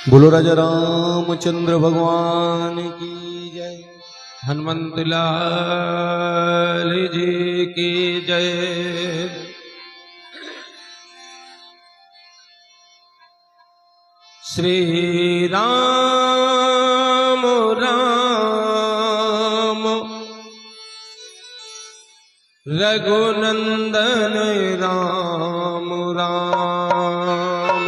बोलो राजा रामचंद्र भगवान की जय। हनुमंत लाल जी की जय। श्री राम राम रघुनंदन राम राम।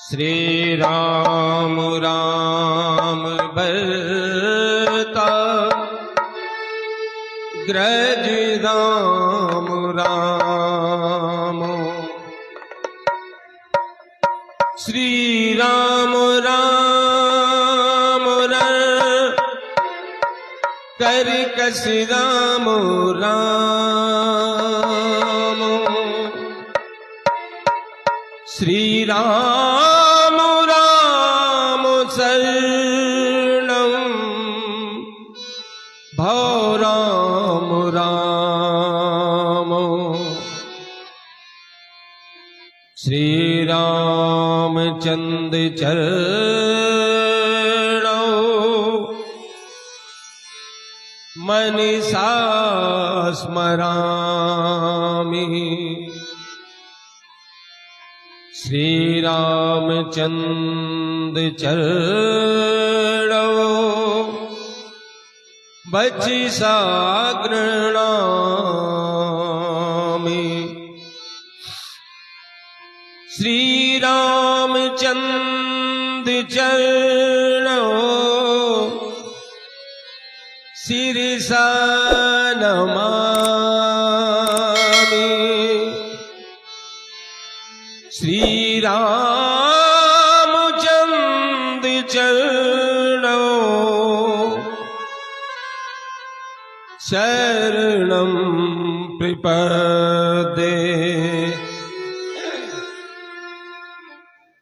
श्री राम राम बरता ग्रज राम राम। श्री राम राम कर कस राम राम। श्री राम राम शरणं भव राम राम। श्री रामचंद्र चरणौ मनसा स्मरामि। श्री रामचंद्र चरणौ बचसा गृह्णामि। श्री रामचंद्र चरणौ शिरसा नमामि। श्री रामचंद्र चरणौ शरणं प्रपद्ये।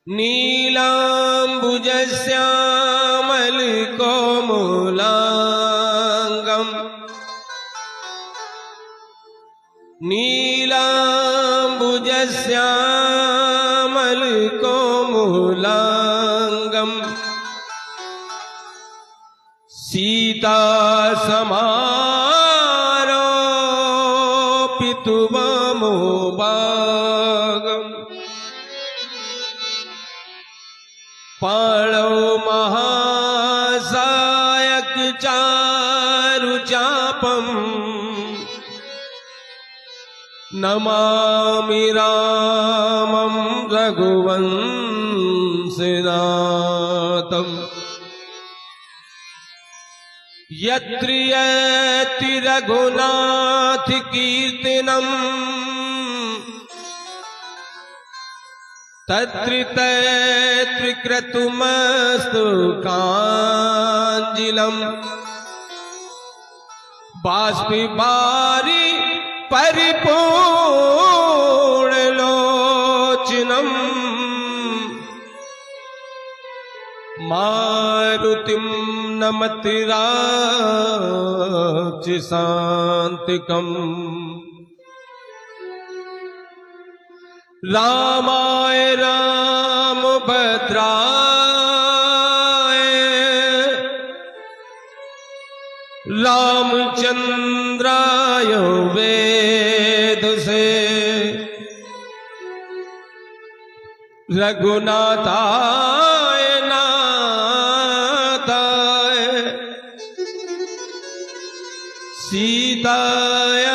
नीलाम्बुजश्यामलकोमलाङ्गम् नीलाम्बुजश्यामलकोमलाङ्गम् सीतासमारोपितुममुभागम्। पाणौ महासायक चारुचापम् नमामि रामं रघुवंशनाथम्। यत्र यत्र रघुनाथ कीर्तनम् तत्र तत्र क्रतुमस्तु काञ्जिलम्। बाष्पीवारि परिपूर्णलोचनम् मारुतिं नमत राक्षसान्तिकम्। रामाय रामभद्राय रामचंद्राय वेदसे रघुनाथाय नाथाय सीताय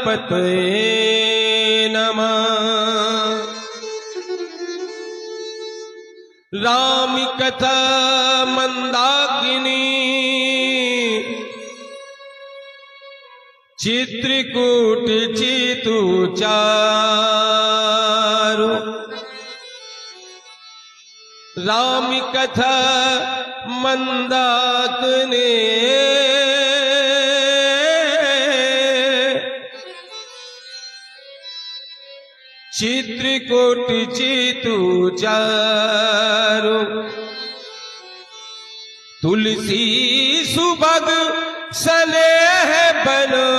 पतये नमः। राम कथा मंदाकिनी चित्रकूट चितु चारु। राम कथा मंदाकिनी चित्रकूट चितु चारु। तुलसी सुभग सनेह बनो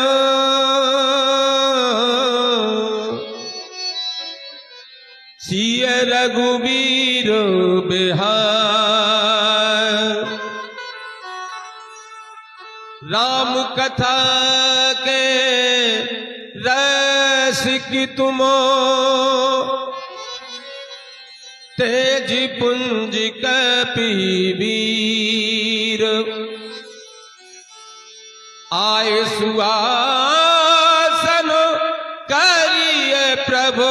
जिय रघुवीर बिहार। राम कथा के रसिक तुमो, तेज पुंज कपीवीर। आए सुआसन करिए प्रभु,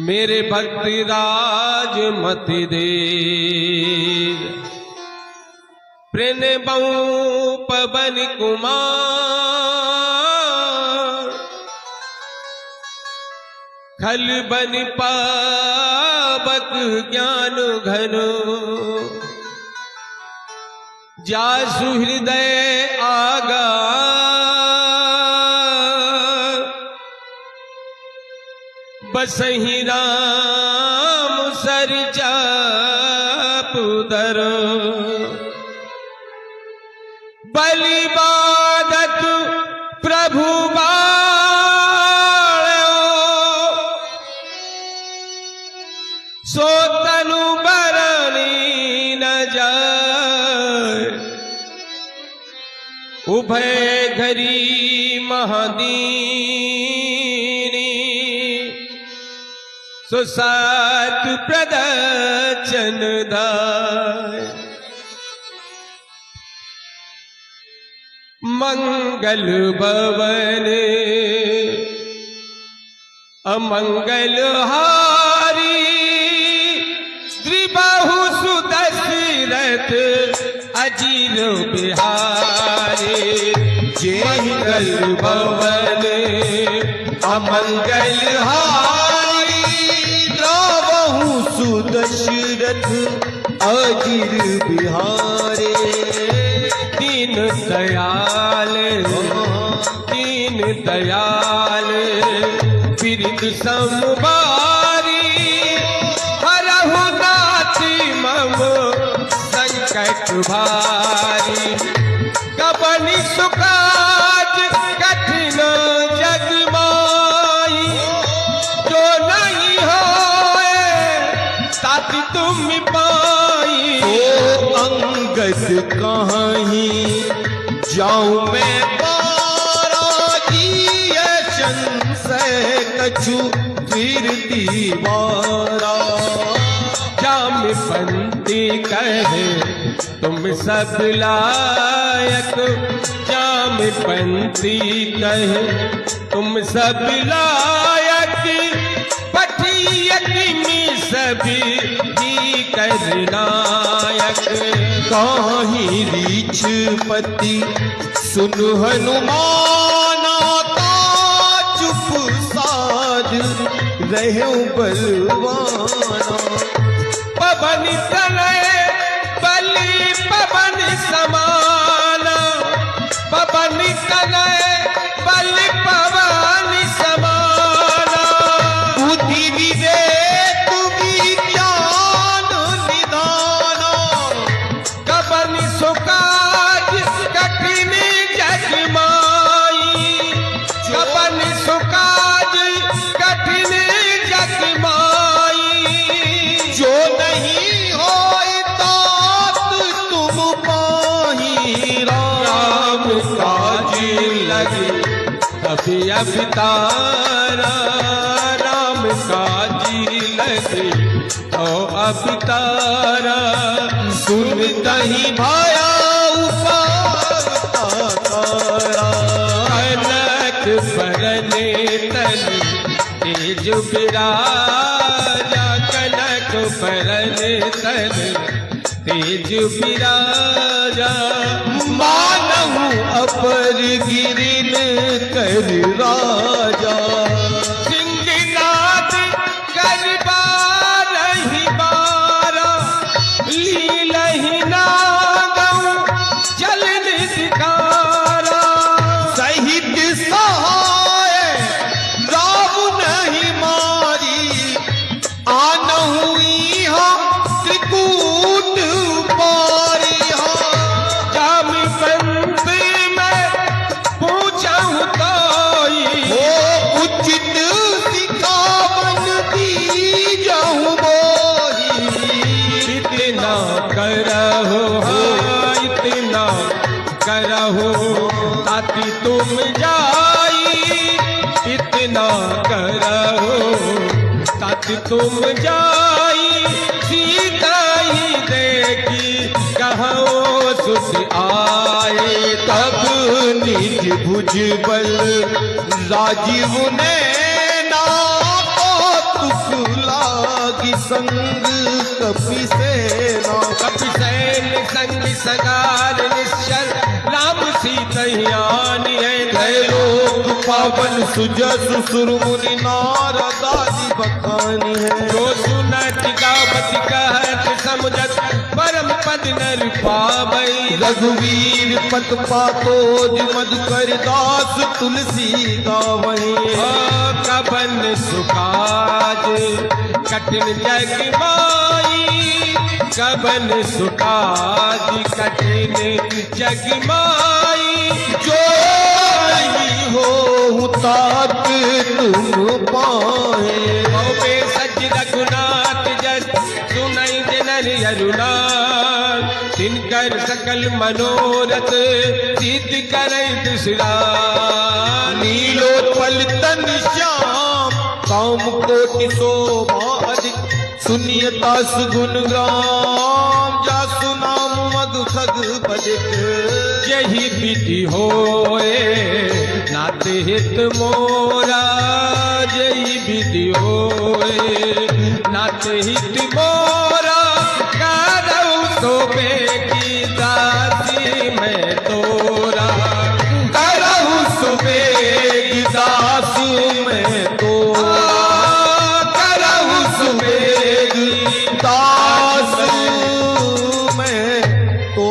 मेरे भक्ति राज मत दे। प्रणबऊ पवन कुमार, खल बन पावक ज्ञान घन। जासु हृदय आगा, बसहि राम सर चापुदर। बलि बाधक प्रभु बाळो, सो तनु बरनी न जाय। उभय घरी महादीनी, सो सात प्रदर्शन दाय। मंगल भवन अमंगल हारी, त्रिबाहु सुदशरथ अजीर बिहारी। मंगल भवन अमंगल हारी, रावहु सुदशरथ अजीर बिहारे। दीन दयाल दीन दयाल, बिरद संवारी। हरहु नाथ मम संकट भारी। कबनि सुकाज कठिन जग माई, जो नहीं होए ताति तुम पाई। ओ अंगद कहीं जाऊं मैं पारा, जिय संशय कछु फिर दीवारा। जाम पंथी कहे तुम सब लायक, जाम पंथी कहे तुम सब लायक। पठियक में सभी ही कर नायक। काहीं रीछ पति सुन हनुमाना, का चुप साज रहे बलवाना। पवन तनय बलि पवन समाना, पवन तनय बलि पवन समाना। बुद्धि विवेक विज्ञान निदाना, कबनि सुकाज कठिन जग माई। कबनि सुकाज कठिन जग माई। जो नहीं होए तात तुम पाही। राम काज लगे कभी अवतारा, राम काज लगे तो अवतारा। सुनतहि भाया उपतारा। कनक बरने तन तेज बिराजा, कनक बरने तन तेज बिराजा। मानहु अपर गिरिन कर राजा। सिंहनाद कर बारहि बारा, लीलहि नागऊ चलन धिकारा। सहित सहाय राम नहीं मारी, आनहु इहाँ त्रिकूट पारी। जाम पंथ में पूछहु ताई, हो उच्च ना करो, तत तुम जाई सीता ही देखी, कहो सुख आए। तब निज भुज बल राजीव ने ना तुक लागी संग कपि सेना। कपिसेन संग सगार निश्चर, राम सीता आनी है। त्रैलोक पावन सुजस सुर मुनि नारद आदि बखानी है। जो सुनत गावत कहत समुझत, परम पद नर पावई। रघुवीर पत पातोज मधुकर दास तुलसी गावहीं। कबन सुकाज कठिन जग माई, कबन सुकाज कठिन जग माई। जो नहीं हो तात तुम पाए। पे सच रघुनाथ जस सुनई जनर अरुणाल, तिनकर सकल मनोरथ सिद्ध करई दुसराल। नीलोत्पल तन श्याम काम कोटि शोभा अधिक, सुनियता सुगुण ग्राम जासु नाम मधु खग बदिक। यही विधि होए नाते हित मोरा, यही विधि होए नाते हित मोरा। करऊ तो बेगी दासी मैं तोरा, करहु सुबेग दास में तोरा। करहु सुबेग दास में तो।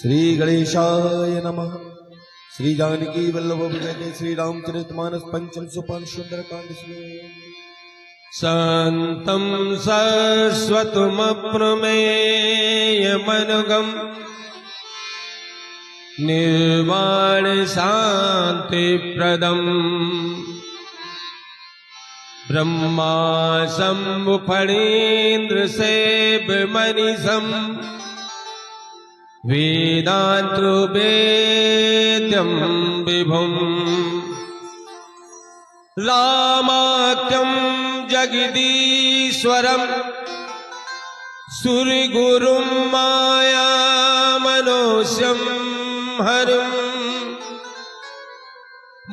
श्री गणेशाय नमः। श्री जानकी वल्लभ विजय श्री रामचरितमानस पंचम सोपान सुंदरकांड श्लोक। शान्तं शाश्वतमप्रमेयमनुगं, निर्वाण शान्तिप्रदम्। ब्रह्मा शम्भु फणीन्द्र सेव्यमनिशम्, वेदान्तो वेद्यं विभुम्। रामाख्यं जगदीश्वरं, सुरगुरुं मायामनोष्यं हरं।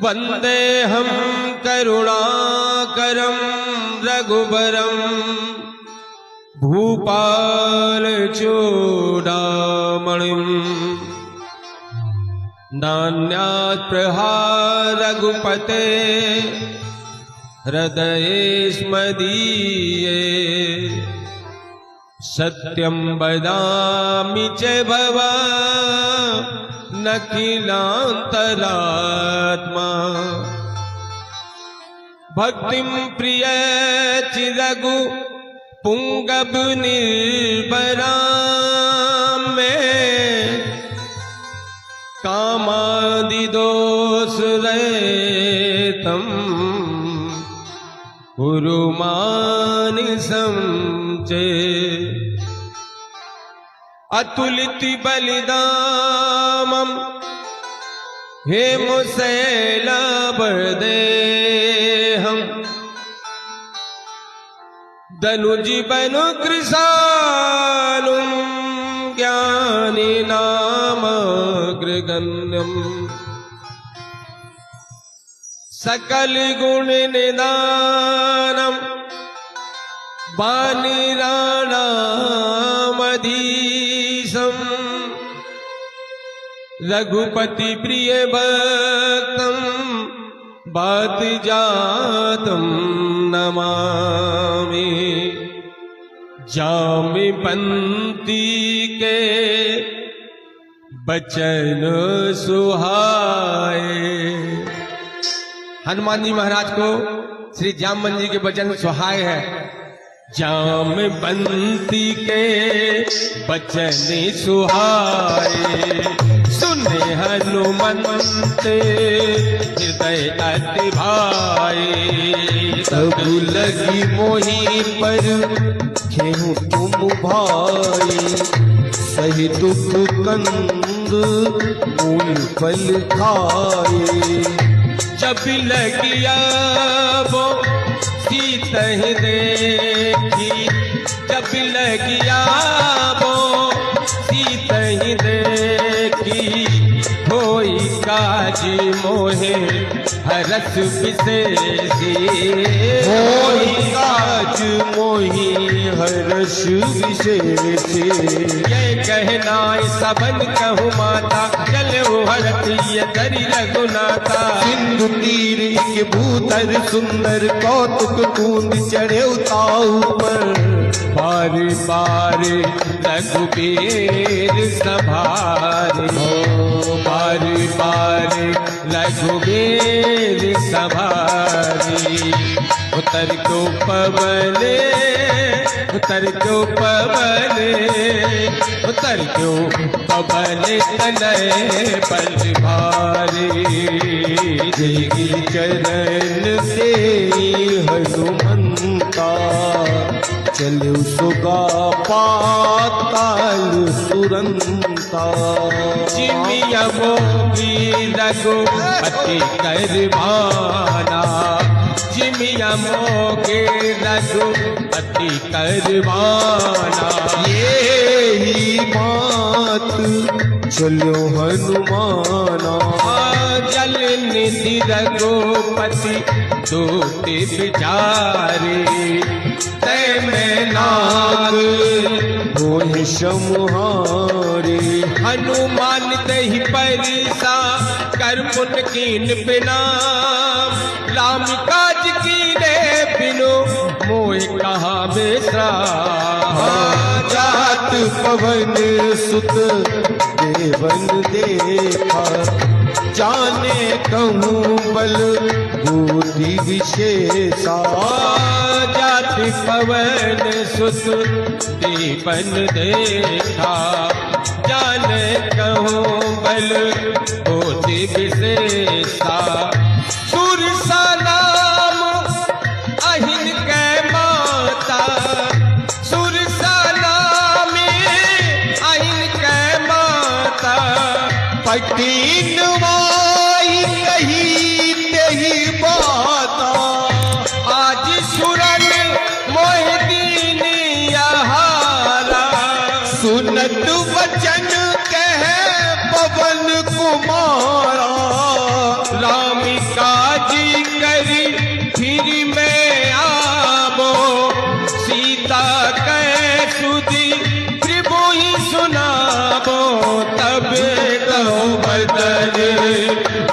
वन्देऽहं करुणाकरं रघुवरं, भूपालचूडामणिम्। नान्यात् प्रहार रघुपते, हृदयेष्मदीये। सत्यं वदामि च भवा नखिलान्तरात्मा। भक्तिं प्रिय चिरगु पुंगब निर्भरां में। कामादिदोष रहितं कुरुमानिसं चे। अतुलित बलिदामं हेमशैलवदेहं। दनुजीवनु कृशालुं ज्ञानी नामग्रगण्यम्। सकल गुण निदानं वानिराणामधीशम्। रघुपति प्रिय भक्तं बात जातं नमामि। जामि पंती के बचन सुहाए। हनुमान जी महाराज को श्री जामवन जी के वचन सुहाए है। जामवंती के बचन सुहाए, सुने हनुमंत हृदय अति भाए। सब लगी मोही पर खेहूँ तुम भाई, सही दुख कंद मूल फल खाए। जब लगिया वो सीता ही देखी, जब लगिया वो सीता ही देखी, होई काज मोहे हरस विशेषी, होई काज मोहि हर्ष विशेषी। ये कहना सबन कहूँ माता, चले हरत ये दरी रघुनाथा। सिंधु तीर के भूतर सुंदर कौतुक कूंद चढ़े उताऊ पर। बार बार रघुबीर सभारे, बार बार रघुबीर सभारे। उतर को पवने, उतर को पवने, उतर को पवने तनय बल भारी। देगी चरण से हनुमंता, चले सुगा पाताल तुरंता। जिमिया मोगी रघुपति करवाना, जिमिया मोगे रघुपति करवाना। ये ही बात चलो हनुमाना। जल निधि रघुपति दूत विचारे, तय में नाग होय समुहारे। हनुमान दही परिसा कर पुन कीन बिना, राम काज कीने बिनु मोह कहा बेसरा। जात पवन सुत देवन देखा, जाने कहूँ बल बुद्धि विशेषा। जात पवन सुत देवन देखा, जाने कहूँ बल बुद्धि विशेषा। सुरसा नाम अहिन के माता, सुरसा नाम अहिन के माता। पटीन वाई कही नहीं बाता, आज सुरन मोह दीन यहारा। सुनत वचन कह पवन कुमारा। राम काज करी फिर मैं आबो, सीता कै सुधी प्रभु ही सुनाबो। तब कहो बदन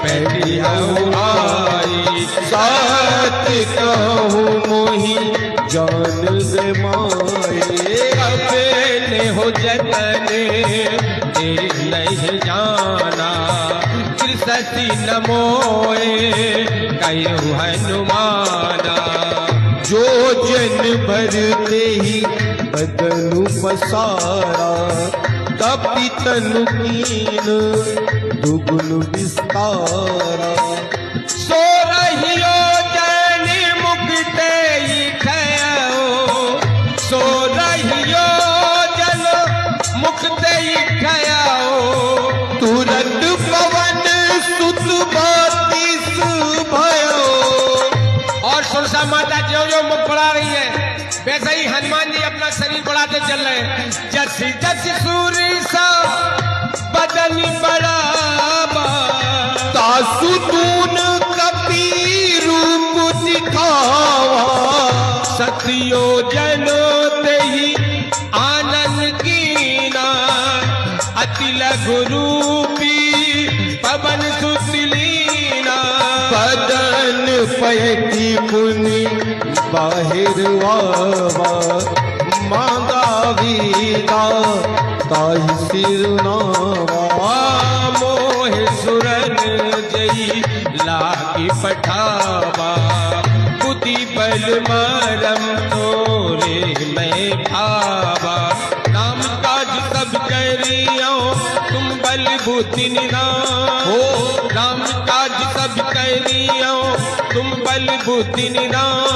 पैरियाऊ आई, साथ कहूँ मोहि जान से माए। अपने हो जतन नहीं जाना, कृषि न मोए कहो हनुमाना। जो जन भरते ही बदनु पसारा, कपि तनु कीन दुगुन विस्तारा। सो रहियो जन मुक्ते खयाओ, सो रहियो जन मुक्ते खयाओ। तुरंत पवन सुत बातिस भयो। और सुरसा माता जो जो मुख बढ़ा रही है, वैसे ही हनुमान जी अपना शरीर बढ़ाते चल रहे हैं। जस जस सुरसा बदन बढ़ावा, तासु तून कपि रूप दिखावा। सतियो जनो तेहि आनंद कीना, अति लघु रूपी पवन सुतलीना। बदन पैती पुनि बाहिर वावा, मांगा वीदा ताहि सिरनावा। मोह सुरन जई लागी पठावा, बुद्धि बल मरम तोरे मैं भावा। नाम काज सब करियो तुम बल बुद्धि निधान, हो राम काज सब करियो तुम बल बुद्धि निधान।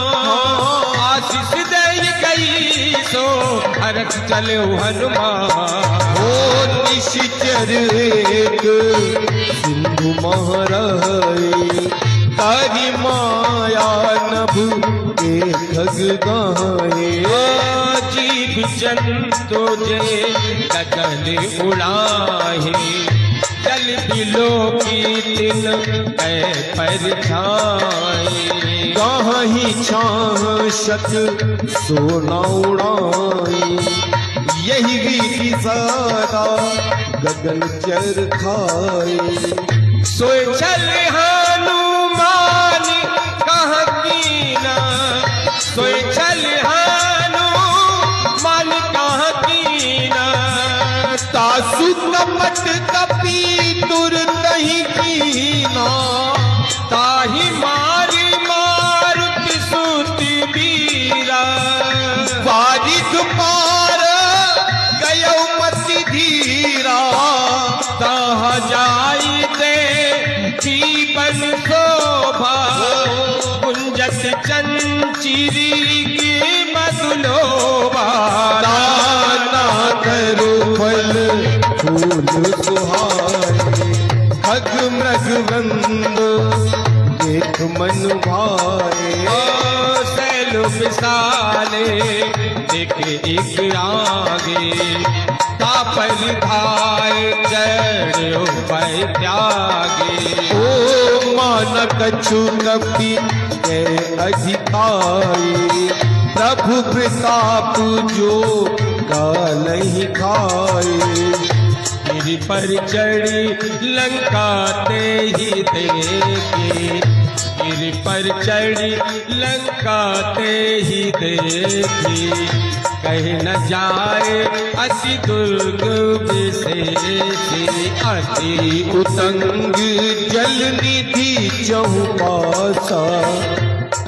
आशीष दे गई जईसो हरख चलो हनुमान ओ निश्चर एक सिंधु महाराए तारी माया नभ के खग गाए जीव जंतु जे गगन उड़ाहे जल बिलो की तिन कै पर छाए गाही छाशक सोना उड़ाई यही रीति सारा गगन चर खाए सोए चल हनुमान कहाँ कीना सोए चल हनुमान कहाँ कीना तासु कपट कपी तुर नहीं कीना ताही मारी मारुति सुति बीरा बारिक पार गयो मति धीरा ताह जाई दे जीवन शोभा कुंजत चंचिरी की मधुलोभा दाना करो फल फूल सुहाए खग मृग वंद देख मन भाए सैलो विशाले देख एक आगे तापर धाय चढ़ो पै त्यागे ओ मान कछु कपि के अधिकारी प्रभु प्रताप जो कालहि खाए गिरि पर चढ़ी लंका ते ही देखे गिरि पर चढ़ी लंका ते ही देखी कहीं न जाए अति दुर्ग विशेषी अति उतंग जल निधि चहुपासा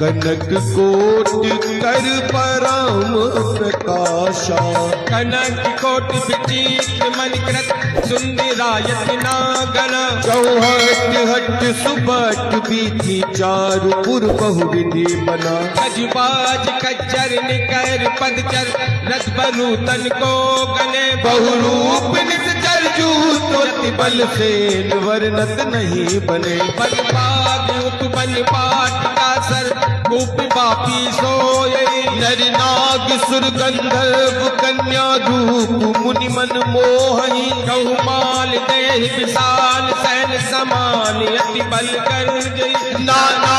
कनक कोट कर परम प्रकाशा कनक कोटि विचित्र मणिकृत सुंदरायत नागन चौहट हट सुबट बीथी चारु पुर बहुविधि बना गजबाज खच्चर निकर पदचर रथ बनु तन को गने बहुरूप निश्चर जूत अति बल सेन वर्णत नहीं बने बन पाग उत बन पाट का सर कूप बापी सोए नर नाग सुर गंधर्व कन्या रूप मुनि मन मोहई गहुमाल देह विशाल सैन समान अति बल कर जई नाना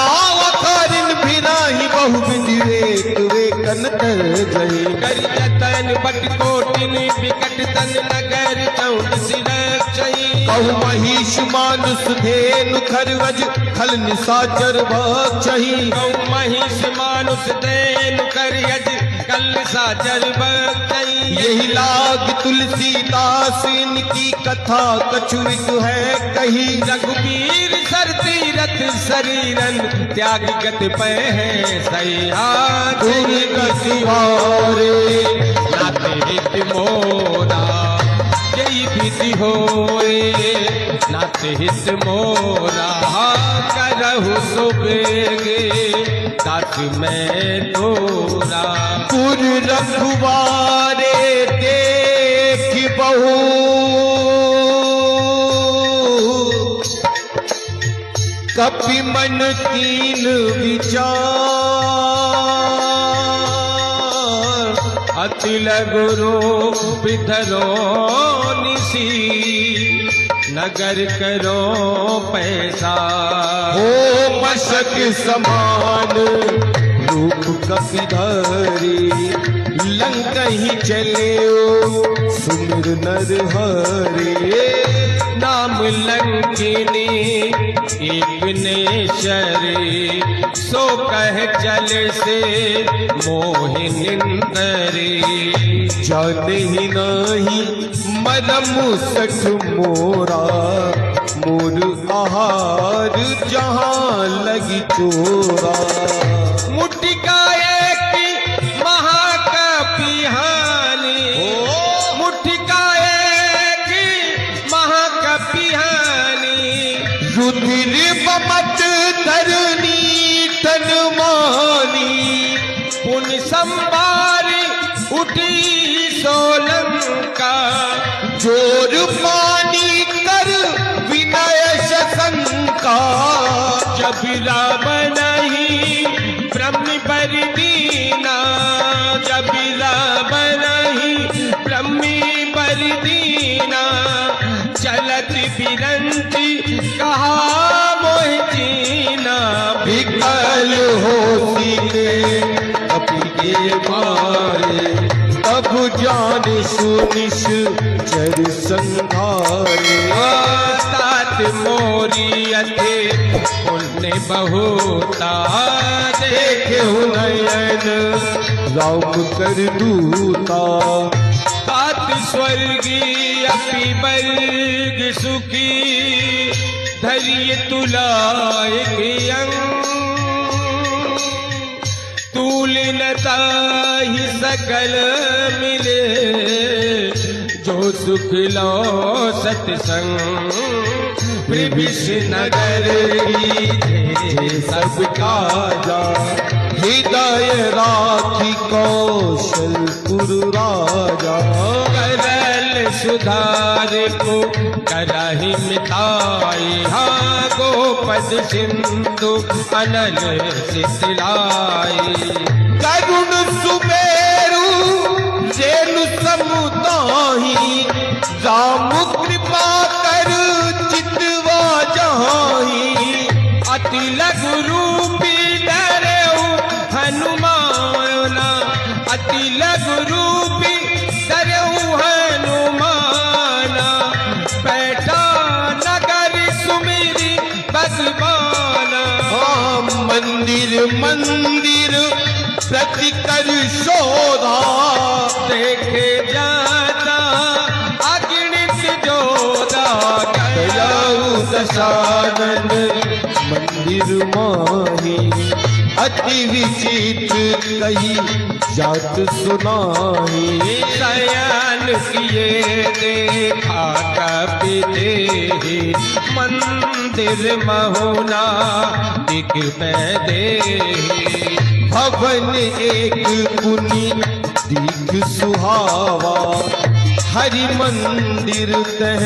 अखारिन भिनाही बहु विधि वेक वेकन तर जई कर जतन बट कोटिन विकट तन नगर चौद सिरक्षई कहु महिष मानुष धेनु खरवज खल निशाचर भक्षहि गौ महिष मानुष देन कर यज कल साचर बकई यही लाग तुलसीदास इनकी कथा कछुक है कही रघुवीर सर तीरथ शरीरन त्याग गत पे है सैया तुम कछुआरे नाते हित मोरा जय विधि होए नाते हित मोरा करहु सुबेगे दास मैं तोरा पुर रखवारे देख बहु कपि मन कीन विचार अति लगुरो बिधरो निसी नगर करो पैसा हो मशक समान रूप कपिधरी लंक ही चले सुमिर नर हरे नाम लंकिनी एक नेशरे सो कह चल से मोहिनिंदरे जाने ही नहीं मदम सठ मोरा मोर आहार जहाँ लगी चोरा मुटिका एक महाकपिहानी मुटिका एक महाकपिहानी रुधिर बमत धरनी तन मानी पुण्य संभारी उठी सोलंका, जोर पानी कर विनय शंका, जब राम नहीं ब्रह्म बर दीना, जब राम नहीं ब्रह्म बर दीना, चलत बिरंती कहा मोह जीना, विकल हो सीखे कपि के मारे, तब जान सुनिश चर संघारे, तात मोरी अथे पुण्य बहुता, देखे नयन राम कर दूता, तात स्वर्गी अपि वर्ग सुखी, धैर्य तुलाय अंग, तूलिनता ही सकल मिले, जो सुख लो सत्संग, विभिष नगर की सब काजा, हृदय राखी कौशलपुर राजा, करल सुधार को करहि मिताई, हाँ गोपद सिंधु अनल सितलाई, करुण सुमेरु रेणु समुदाही, राम कृपा कर चितवा जाही, अति लघु रूपी डरेऊ हनुमाना, अति लघु रूपी डरेऊ हनुमाना, बैठा नगर सुमिरी भगवाना, मंदिर मंदिर प्रति कर शोधा, देखे जाता अगणित जोधा, गयाऊ दशानन मंदिर माही, अति विचित्र कही जात सुनाही, शयन किए देखा कपि देहि, मंदिर महुना दिख में देहि, भवन एक पुनि दीख सुहावा, हरि मंदिर तह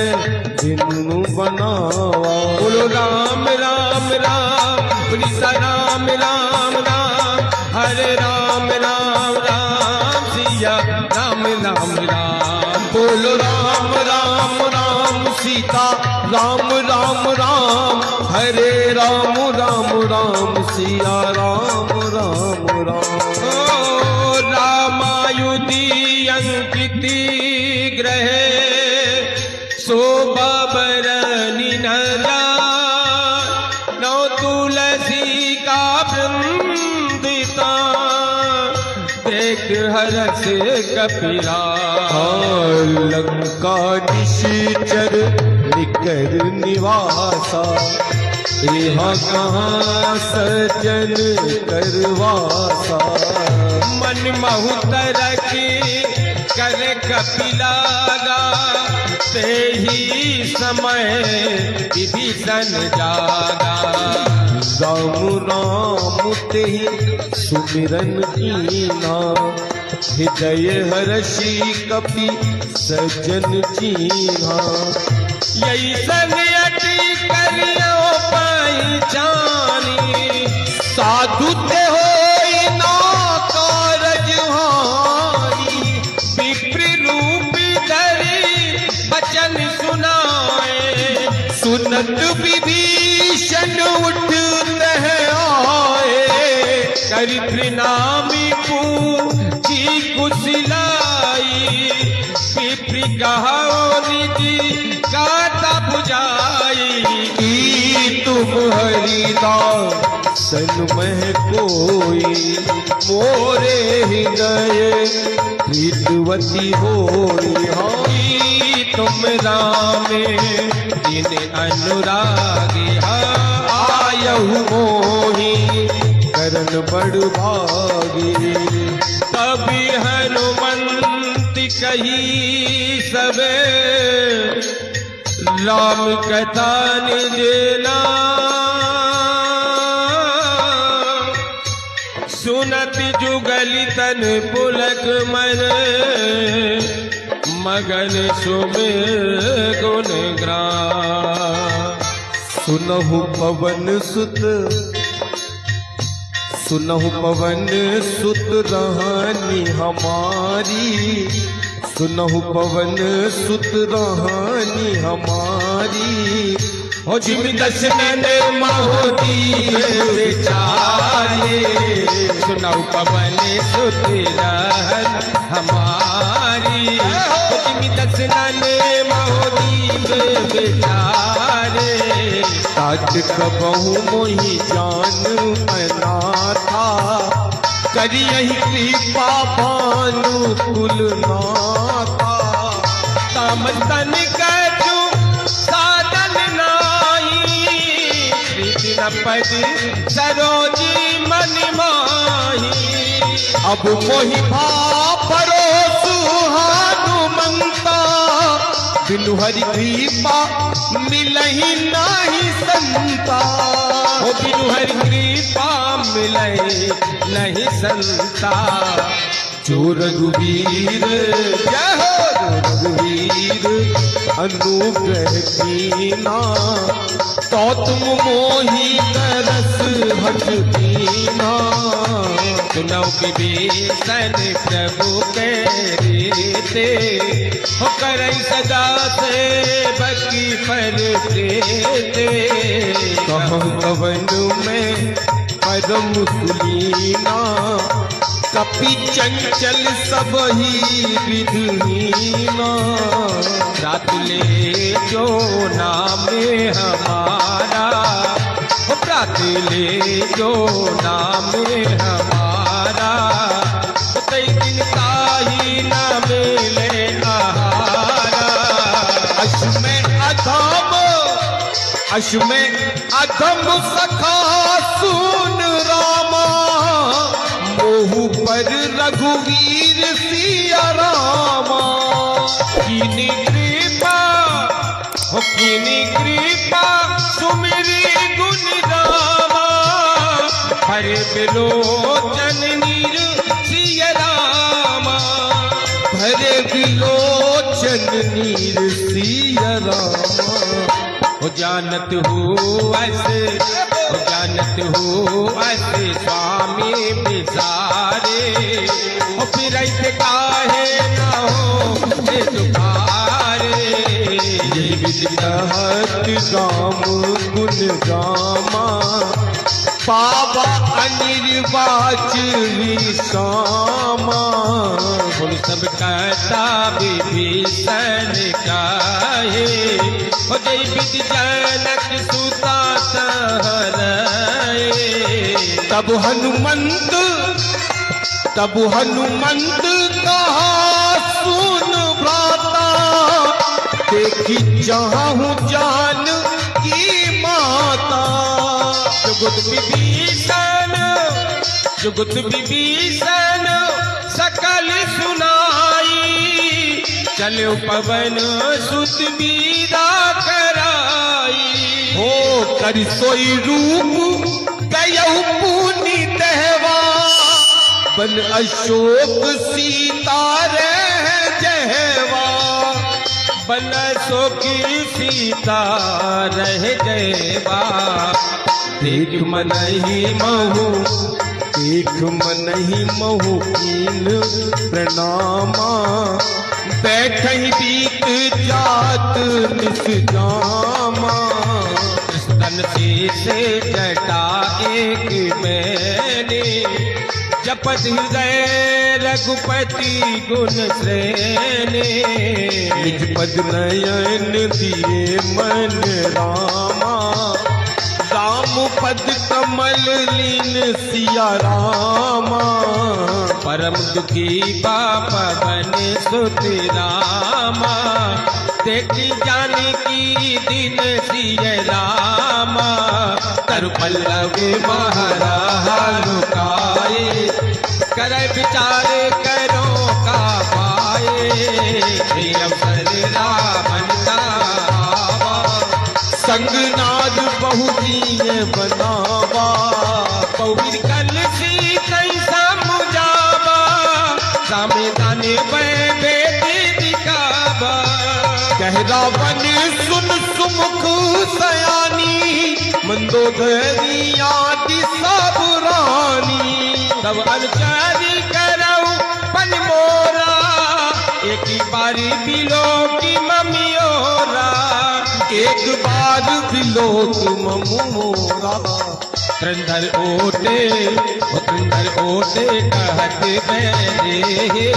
बिनु बनावा, बोलो राम राम राम, बोली राम राम राम, हरे राम राम राम, सिया राम राम राम, बोलो राम राम राम, सीता राम राम राम, हरे राम राम राम, सिया राम राम राम, ओ रामायुधि अंकिति ग्रह, शोभा बरनी न जाय, नौ तुलसी का वृंदिता, देख हरस कपिला, लंका निश्चर निकर निवासा, यहाँ कहाँ सजन करवासा, मन महुतर की कर कपिलागा, ते ही समय विभीषण जागा, राम राम ते सुमिरन कीना, हृदय हर्षि कपि सजन चीन्हा, यही संग अति करियो पहचानी, साधु ते होई ना कारज हानि, विप्र रूपी धरी बचन सुनाए, सुनत विभीषण उठ रह आए, करि प्रणामी पूजी कुशलाई, विप्र कहो निधि गाता बुझाई, की तुम हरिदासन में कोई, मोरे हृदय प्रीतवती होई, की तुम रामे दिन अनुरागी, आयहु मोही करन बड़ भागी, कभी हनुमंत कही सबे, राम कथा निजना, सुनत जुगलित तन पुलक मन मगन सुमे गुण ग्राम। सुनहु पवन सुत रहानी हमारी, सुनहु पवन सुत रहानी हमारी। हो जिम दशनन महोदीप विचारे, सुनहु पवन सुत रहन हमारी। हो जिम दशनन महोदीप विचारे, तात कबहु मोहि जान अनाथा, करियहि कृपा भानु कुल नाथा। तामतन कछु साधन नाई, प्रीति न पद सरोजी मन माही। अब मोहि भा परोसु हनुमंता, बिनु हरि कृपा मिलहि नाही संता। हो बिनु हरि कृपा मिलहि नहीं संता। जो रघुवीर जय हो, जो रघुवीर अनुग्रह कीना, तो तुम मोहि तरस हट दीना। सुनौ विभीषण प्रभु के रीते, हो करई सदा सेवकी पर प्रीते। कहं कवन में परम कुलीना, कपि चंचल सबहि विधहीना। रात ले जो नामे हमारा, हो रात ले जो नामे हमारा। कई दिन ताही न मिले आहारा। अश्व में अधम सखा सुन रामा, मोहु पर रघुवीर सिया रामा। कीनी कृपा, हो कीनी कृपा सुमिरी गुण रामा। हरे बिलोचन नीर सिया रामा। भरे बिलोचन नीर सिया रामा। हो जानत हो ऐसे, हो जानत हो ऐसे स्वामी बिसारे। हो फिर ऐसे काहे न हो ये दुखारे। ये विद्याहत गाम गुण गामा, बाबा अनिर्वाच विसामा। बोल सब कहता विभीषण काहे, हो जय विधि जनक सुता सहरए। तब हनुमंत कहा सुन भ्राता, देखी चाहूं जान की माता। जुगत विभीषण सकल सुनाई, चलो पवन सुत बीरा कराई। हो कर सोई रूप गयऊ पुनि देवा, बन अशोक सीता रह जहवा। बन अशोकी सीता रह जयवा। देख मनहि महु कीन प्रणामा, बैठहि बीत जात निसजामा। तन से जटा एक मैंने, जपत हृदय रघुपति गुण श्रेणी। निज पद नयन दिए मन रामा, राम पद कमल लीन सिया रामा। परम दुखी पवन सुत रामा, देखी जानी की दिन सिय रामा। तरु पल्लव महारा लुकाए, करे विचार करो का पाए। अवसर रावण का आवा, संगनाद बहु दिए बनावा। पौर कल सी कैसा मुजावा। सामे दाने बेटी दिखावा कह रावण सुन सुमुख सयानी मंदोदरिया दिशा बुरानी तब अनुचारी करऊ पन मोरा एक ही बारी बिलो की ममियोरा एक बार बिलोक मोरा त्रंधर ओटे कहत मेरे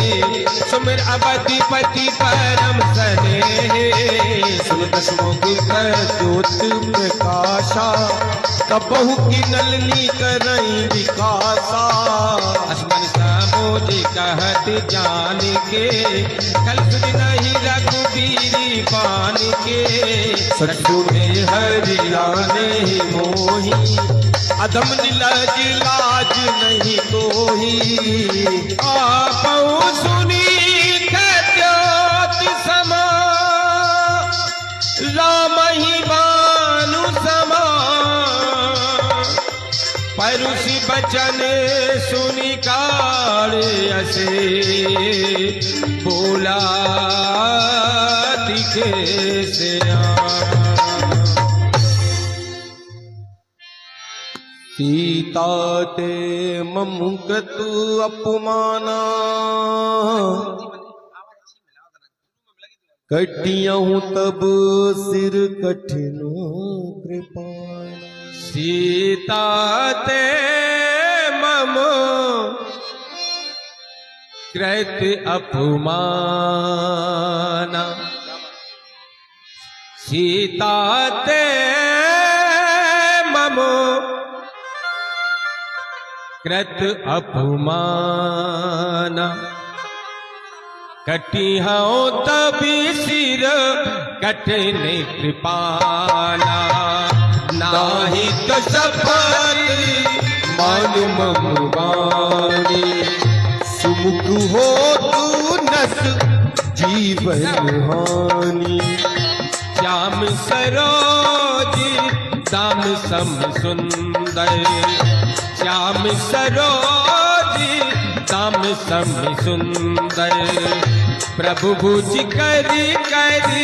सुमिर अवधिपति परम सने सुन दशमुख कर ज्योत प्रकाशा कबहु की नलनी करई विकासा असमन सामोजी कहत जान के कल सुध नहीं रघुबीरी पान के सत्सु में हरिया नहीं मोही अधम निलज लाज नहीं तोही आपऊ सुनी ज्योति समा राम ही बानु समा परुषि बचन सुनी काले असे बोला दिखे से सीता ते ममुकतु अपमाना कटियहूँ तब सिर कठिन कृपाना सीता ते मम कृत अपमाना सीता ते मम कृत अपमाना कटिहाओ तभी सिर कठिन कृपाना नाही कशपति मान ममवाणी सुमुख हो तू नस जीवन हानि श्याम सरोज दाम सम सुंदर श्याम सरोज दाम सम सुंदर प्रभु भुज करी करी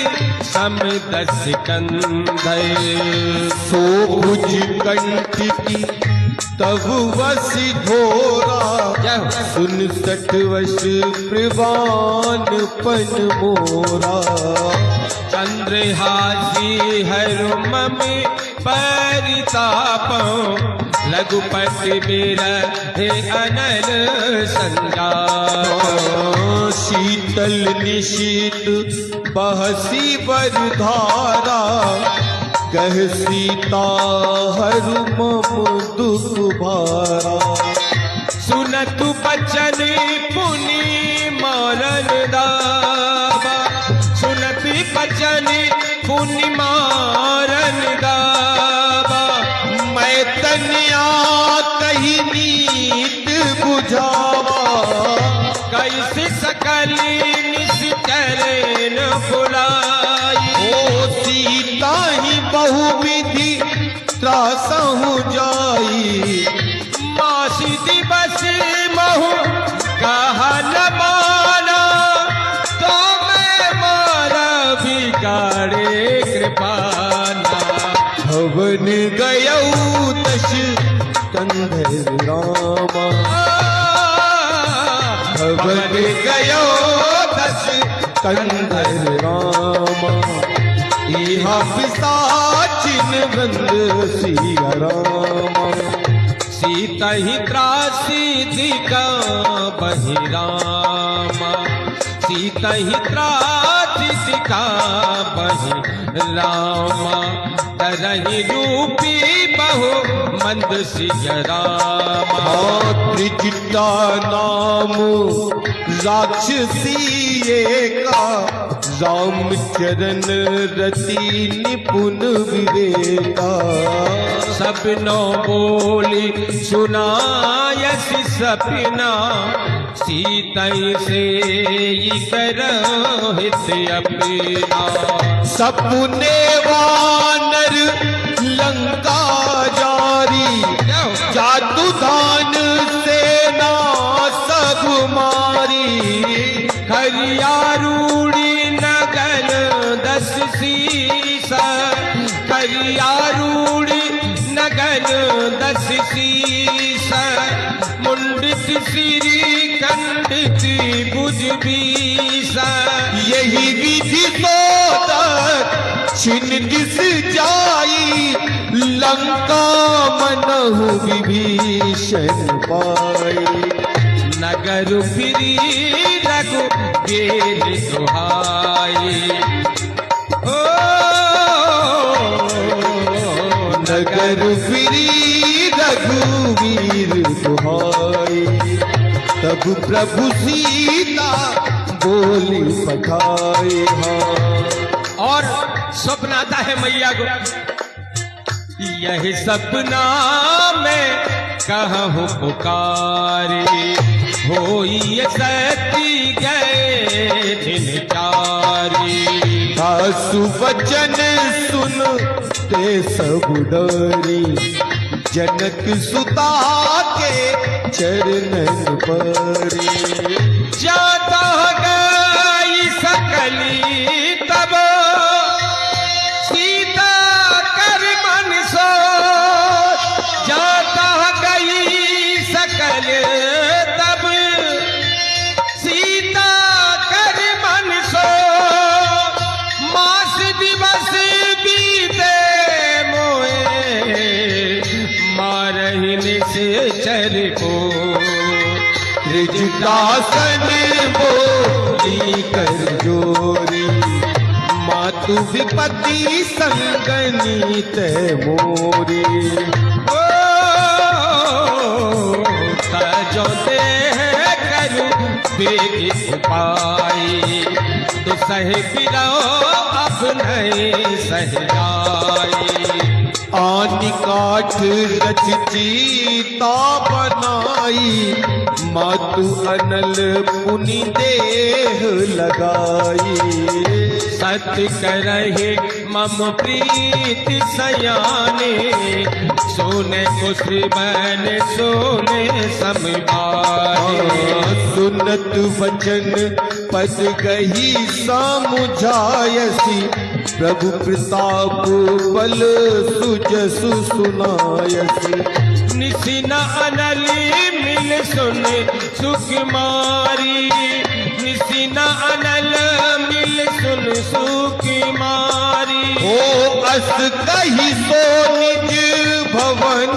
सम दस कंधर सो भुज कंठ की तब वसी धोरा सुन 60 वर्ष प्रवान पन मोरा चंद्रहासी हरु ममि परितापं लघुपति बिरहे अनल संजाप शीतल निशीत बहसी बरधारा कह सीता हरु मम दुख भारा सुनतु बचन पुनि मारन दावा सुनती बचन पुनि मारन दावा मैं तनिया कही नीत बुझावा कैसे सकली निश्चरे न बुलाई ओ सीता ही बहुविधि त्रासहु जाई मासी दिवस महु कहा न माना तो मैं मारा बिगाड़े कृपाना भवन गयऊ दश कंधर रामा भवन गयो दश कंधर रामा इहा पिशाचिन बंद सिया रामा सीता ही त्रासी दिका बहिरामा सीता ही त्रासी दिका बहिरामा तरही रूपी बहु मंद सिया रामा त्रिचिता नाम राक्षसी एका रामचरण रति निपुण विवेका सपनो बोली सुनायस सपना सीतई से करहित अपना सपने वानर लंका जारी जादू दान सेना सब मारी करियारूढ़ नगन दस शीस मुंडित श्री खंडित भुज बीस यही विधि सोदक छिन दिस जाई लंका मनहु विभीषण पाई नगर फिरी रघु गेल सुहाई ओ नगर फिरी रघुवीर दुहाई तब प्रभु सीता बोली पठाई हाँ। और स्वप्न आता है मैया को यह सपना में कहूँ पुकारी होई सती गए दिन चारी सासु वचन सुन ते सब डरी जनक सुता के चरणन परी जाता गई सकली तब सीता कर मन सो जाता गई सकल तब सीता कर मन सो मास दिवस बीते मोए मारहिन से चर को दासन बोली कर जोरी मातु विपत्ति संगनी ते मोरी जो दे करू बेग उपाय तो सह गिरो अब नहीं सह जाए आदि काठ रच चीता बनाई मातु अनल पुनि देह लगाई सत्य करहे मम प्रीत सयाने सोने कुश्रबन सोने समिवारे सुनत वचन पद गही समुझायसी प्रभु प्रताप बल सुजसु सुनायसी निसिना अनली मिल सुन सुकुमारी निसिना अनल मिल सुन सुकुमारी ओ अस कही सो निज भवन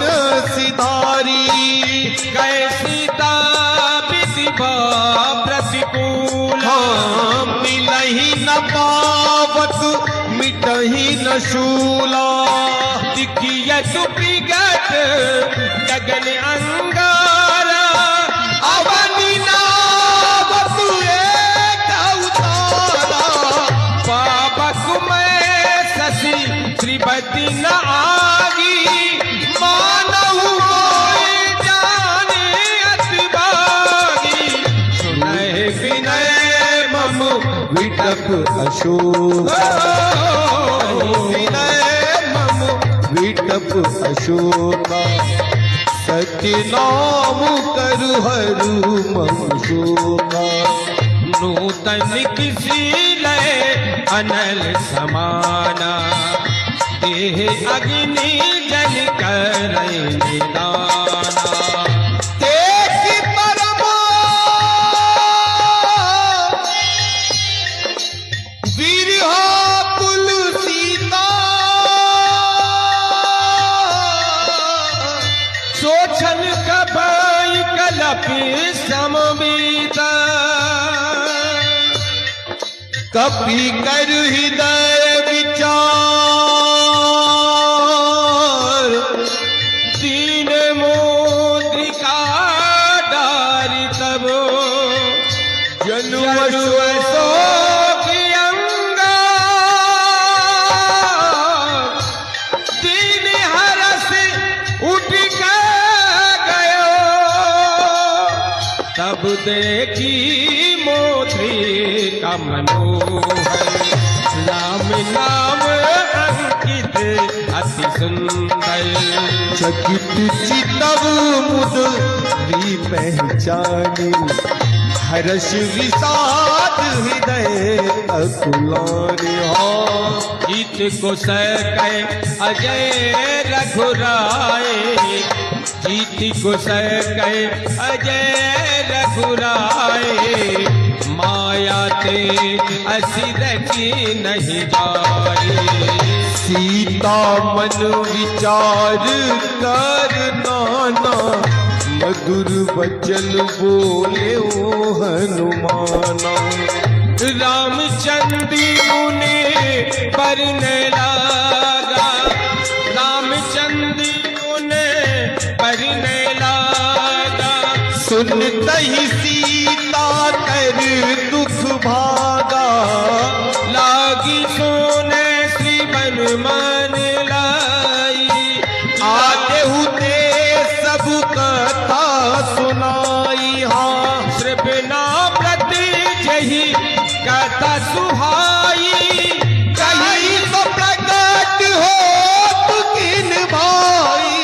सिधारी गए सीता विधिभा प्रतिकूल हाँ मिलही न पावत मिटही न शूला दिखिय सुप्रिगत गगन अंगारा अवनि नावत एक अवतारा पावक में शशि श्रीपति न आगी मानहु मोहि जाने अतिभागी सुनहि विनय मम विटप अशोक विनय मम विटप अशोका सत्य नाम करु हरु मम शोका नूतन किसी लय अनल समाना देह अग्नि जल कर निदाना देखि परमा विरहा कुल सीता सोचन कबई कलपि समबीता कपि कर हृदय विचार दीन मोद्रिका डारी तब जनु शोक अंगा दीन हरस उठ गयो तब देखी मोद्री का मनोहर राम नाम अंकित अति सुंदर चकित चितव मुद भी पहचानी, हर्ष विषाद हृदय अकुलाने। जीत को सकै अजय रघुराय, जीत को सकै अजय रघुराय, माया ते असी रची नहीं जाए। सीता मन विचार कर नाना, मधुर वचन बोले ओ हनुमाना। रामचंद्र मुने परने लागा, रामचंद्र मुने परने लागा। सुनते ही सीता कर दुख भागा, लागी सोने श्री बन मान लाई। आते हुते सब कथा सुनाई। हाँ श्रवना प्रति जही कथा सुहाई, कहीं तो प्रकट हो तु किन भाई।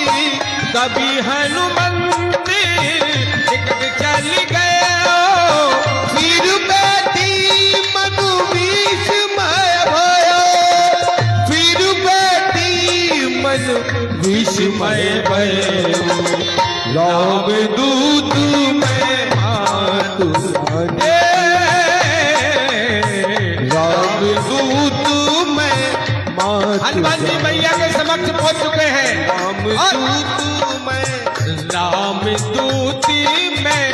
कभी हनुमंत निकट चल गए, फिर बैठी मनु विस्मय भयो, फिर बैठी मन विस्मय भयो। राम दूत में मातु बने, राम दूत में मातु हनुमान जी मैया के समक्ष पहुंच चुके हैं। राम दूत में, राम दूती में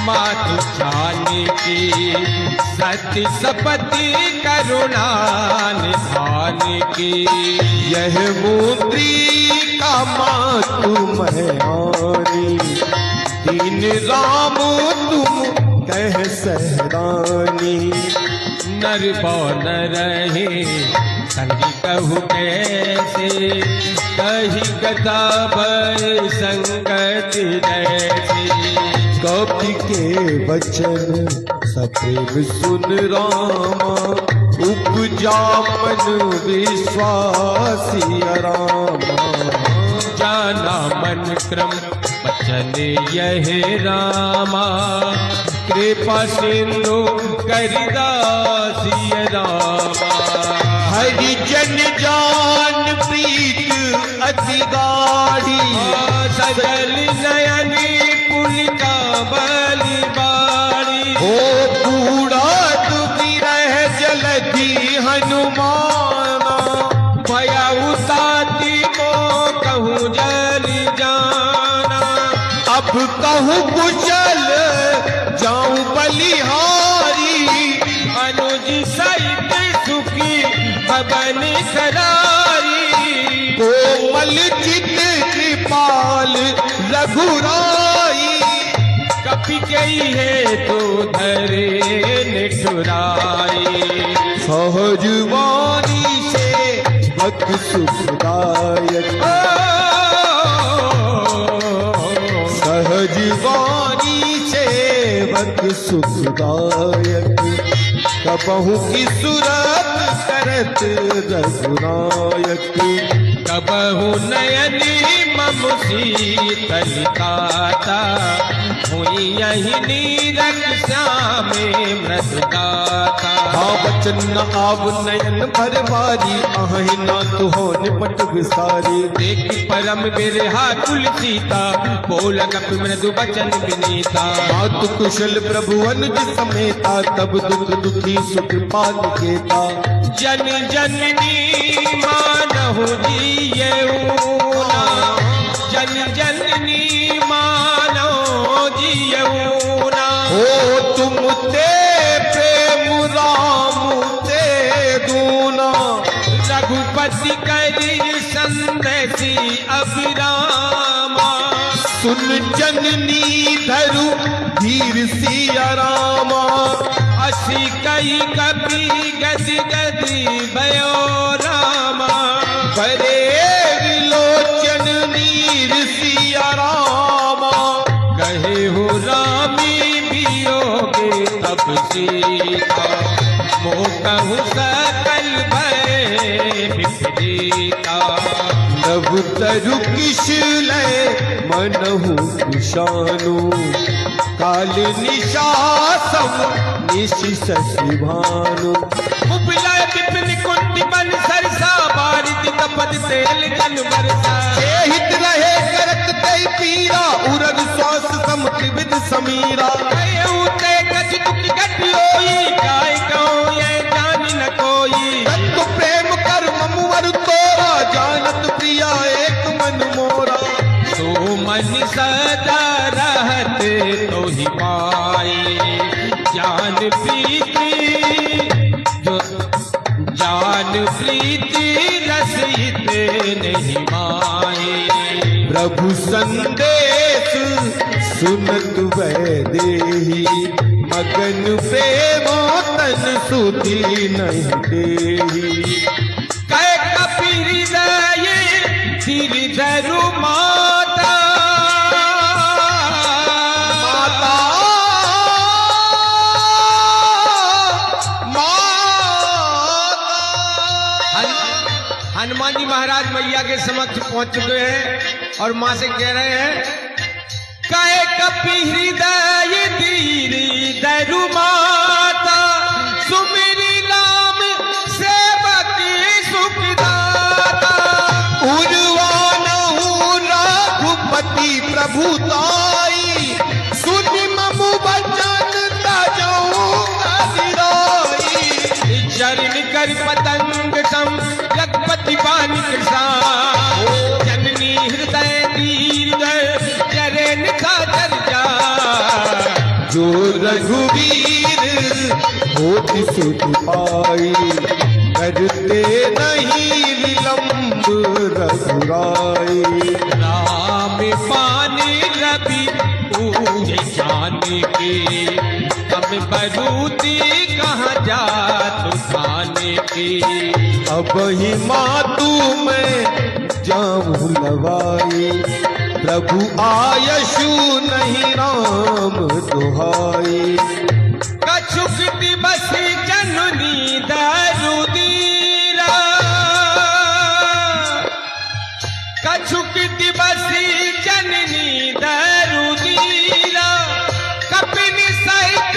मातु जाने की, सती सपति करुणा निधान की। यह मुद्री का मातु महानी, दीन राम तुम कह सहरानी। नर बौन रहे संगी कहु कैसे, कही कथा भय संगत जैसे। कपि के वचन सप्रेम सुन रामा, उपजा मन विश्वासी रामा। जाना मन क्रम वचन यह रामा, कृपा सिंधु करिदासी रामा। हरि जन जान प्रीत अति गाढ़ी, सजल नयनी पुलिका बलि बाड़ी। ओ बूढ़ा दुखी रह जलधि हनुमाना। भया उताती को कहूँ जलि जाना, अब कहूँ कुशल जाऊं बलिहारी। अनुज सहित सुखी भवन करारी। कोमल चित कृपाल रघुराई, कपि गई है तो धरे निठुराई। सहज वाणी से भक्त सुखदायक, सहज वाणी से भक्त सुखदायक। कबहु की सुरत करत रघुनायक, कबहु नयनी मम शीतलिकाता। हुई यही नीरज श्यामे मृदुगाता। हाँ वचन न आव नयन भरवारी, आहि ना तुहो निपट विसारी। देख परम बिरहा तुलसीता, बोल कपि मृदु बचन विनीता। मातु कुशल प्रभु अनुज समेता, तब दुख दुखी सुख पाल केता। जन जननी मानहु जियऊना, जन जननी मानो जियऊना। हो तुम ते प्रेम राम ते दूना, रघुपति करी संदेशी अभिरामा। सुन जननी धरु धीर सिया रामा। असी कई कपि गति गति भयो रामा। भरे विलोचन नीर सिया रामा। कहे हो रामी वियोगे तब सीता। मोह कहूँ सकल भय विपरीता। नभ प्रभु तरु किशले मनहु विषाणु काल निशासम निशि शशि भानु उपला विपिन कुंती बन सरसा बारित तपद तेल जन बरसा हित रहे करत तय पीरा उरग श्वास सम त्रिविध समीरा उते कछ दुख घटियोई काय कहो ये जान न कोई तत्व प्रेम कर ममुवर तोरा जानत प्रिया एक मन मोरा तो मन सदा रहते तो ही पाए जान प्रीति जो जान प्रीति रसिते नहीं माए प्रभु संदेश सुनत वैदेही मगन प्रेमो तन सुधी नहीं देही कह कपीर दये सिर धरु माता माता हनुमान जी महाराज मैया के समक्ष पहुंच चुके हैं और माँ से कह रहे हैं काय कपि हृदय दीरी दरु माता सुमिरी राम सेवक सुखदाता उर्वानहु रघुपति प्रभु ताई सुनि ममु बचन तजऊ कदिराई चरण कर पतंग सम जगपति बानी कृष्णा जननी हृदय दीर्घ चरण खातर जा जो रघुवीर होति सुत पाई करते नहीं विलंब रघुराई राम पानी रवि पूज जाने के हम बरूती कहाँ जा तुझाने के अब ही मातू में जाऊं लवाई प्रभु आयशु नहीं राम दुहाई कछुक दिवस जननी दरुदीरा कछुक दिवस जननी दरुदीरा कपिन सहित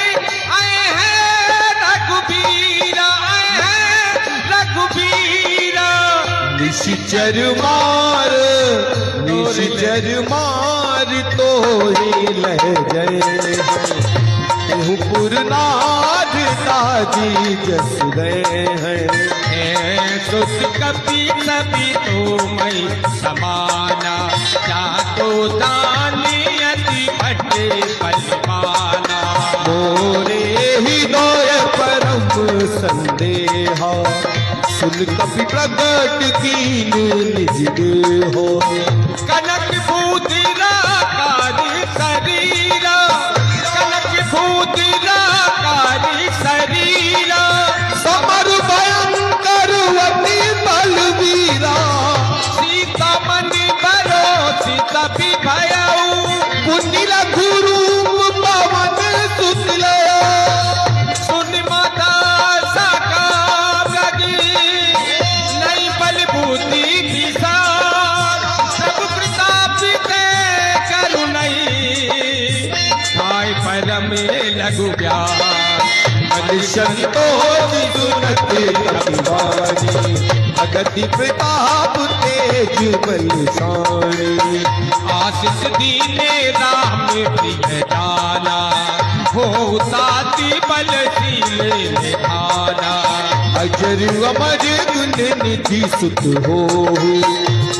आए हैं रघुबीरा आए हैं रघुबीरा निश्चर मार तो ही लह गए केहू पुरनाथ ताजी जस गए हैं सुत कपि सभी तो मैं समाना जा तो दानी अति भट्टे बलवाना मोरे हृदय परम संदेहा सुन कपि प्रगट कीन निज देहो कनक भूतिरा कारी शरीरा कनक भूतिरा कारी शरीरा समर भयंकर वती बलवीरा सीता मणि भरो सीता भी भयऊ पुण्य लघुरू पवन सुतलया सुन माता साकार लगी नहीं बलभूति विशाल सब प्रताप ते करू नहीं खाए पर में लघु मन संतोष सुनत कपिवाणी अगति प्रताप तेज बलशाणी आशीष दीने राम प्रिय जाना हो ताति बलशीले निधाना अजर अमर गुण निधि सुत हो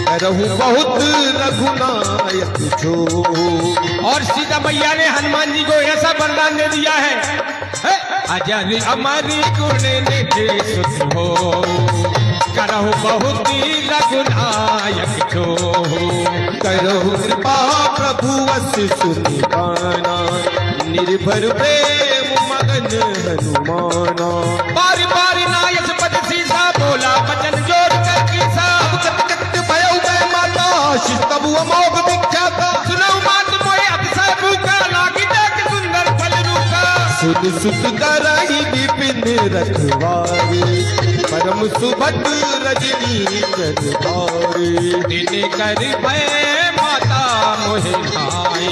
करहु बहुत रघुनायक जो और सीता मैया ने हनुमान जी को ऐसा वरदान दे दिया है अजर अमर गुण निधि सुत हो करहु बहुत रघुनायक जो करहु कृपा प्रभु वस सुनि पाना निर्भर प्रेम मगन हनुमाना बारी बारी नायक पद सीसा बोला बचन जोड़ कर किसा भयो गए माता शिस्तबु अमोघ विख्यात सुनऊ मात मोए अतिशय भूखा लागी देख सुंदर फल रूखा सुत सुत करही विपिन रखवारी परम सुभट रजनी चरधारे। दिन कर भय माता मोहि नाई,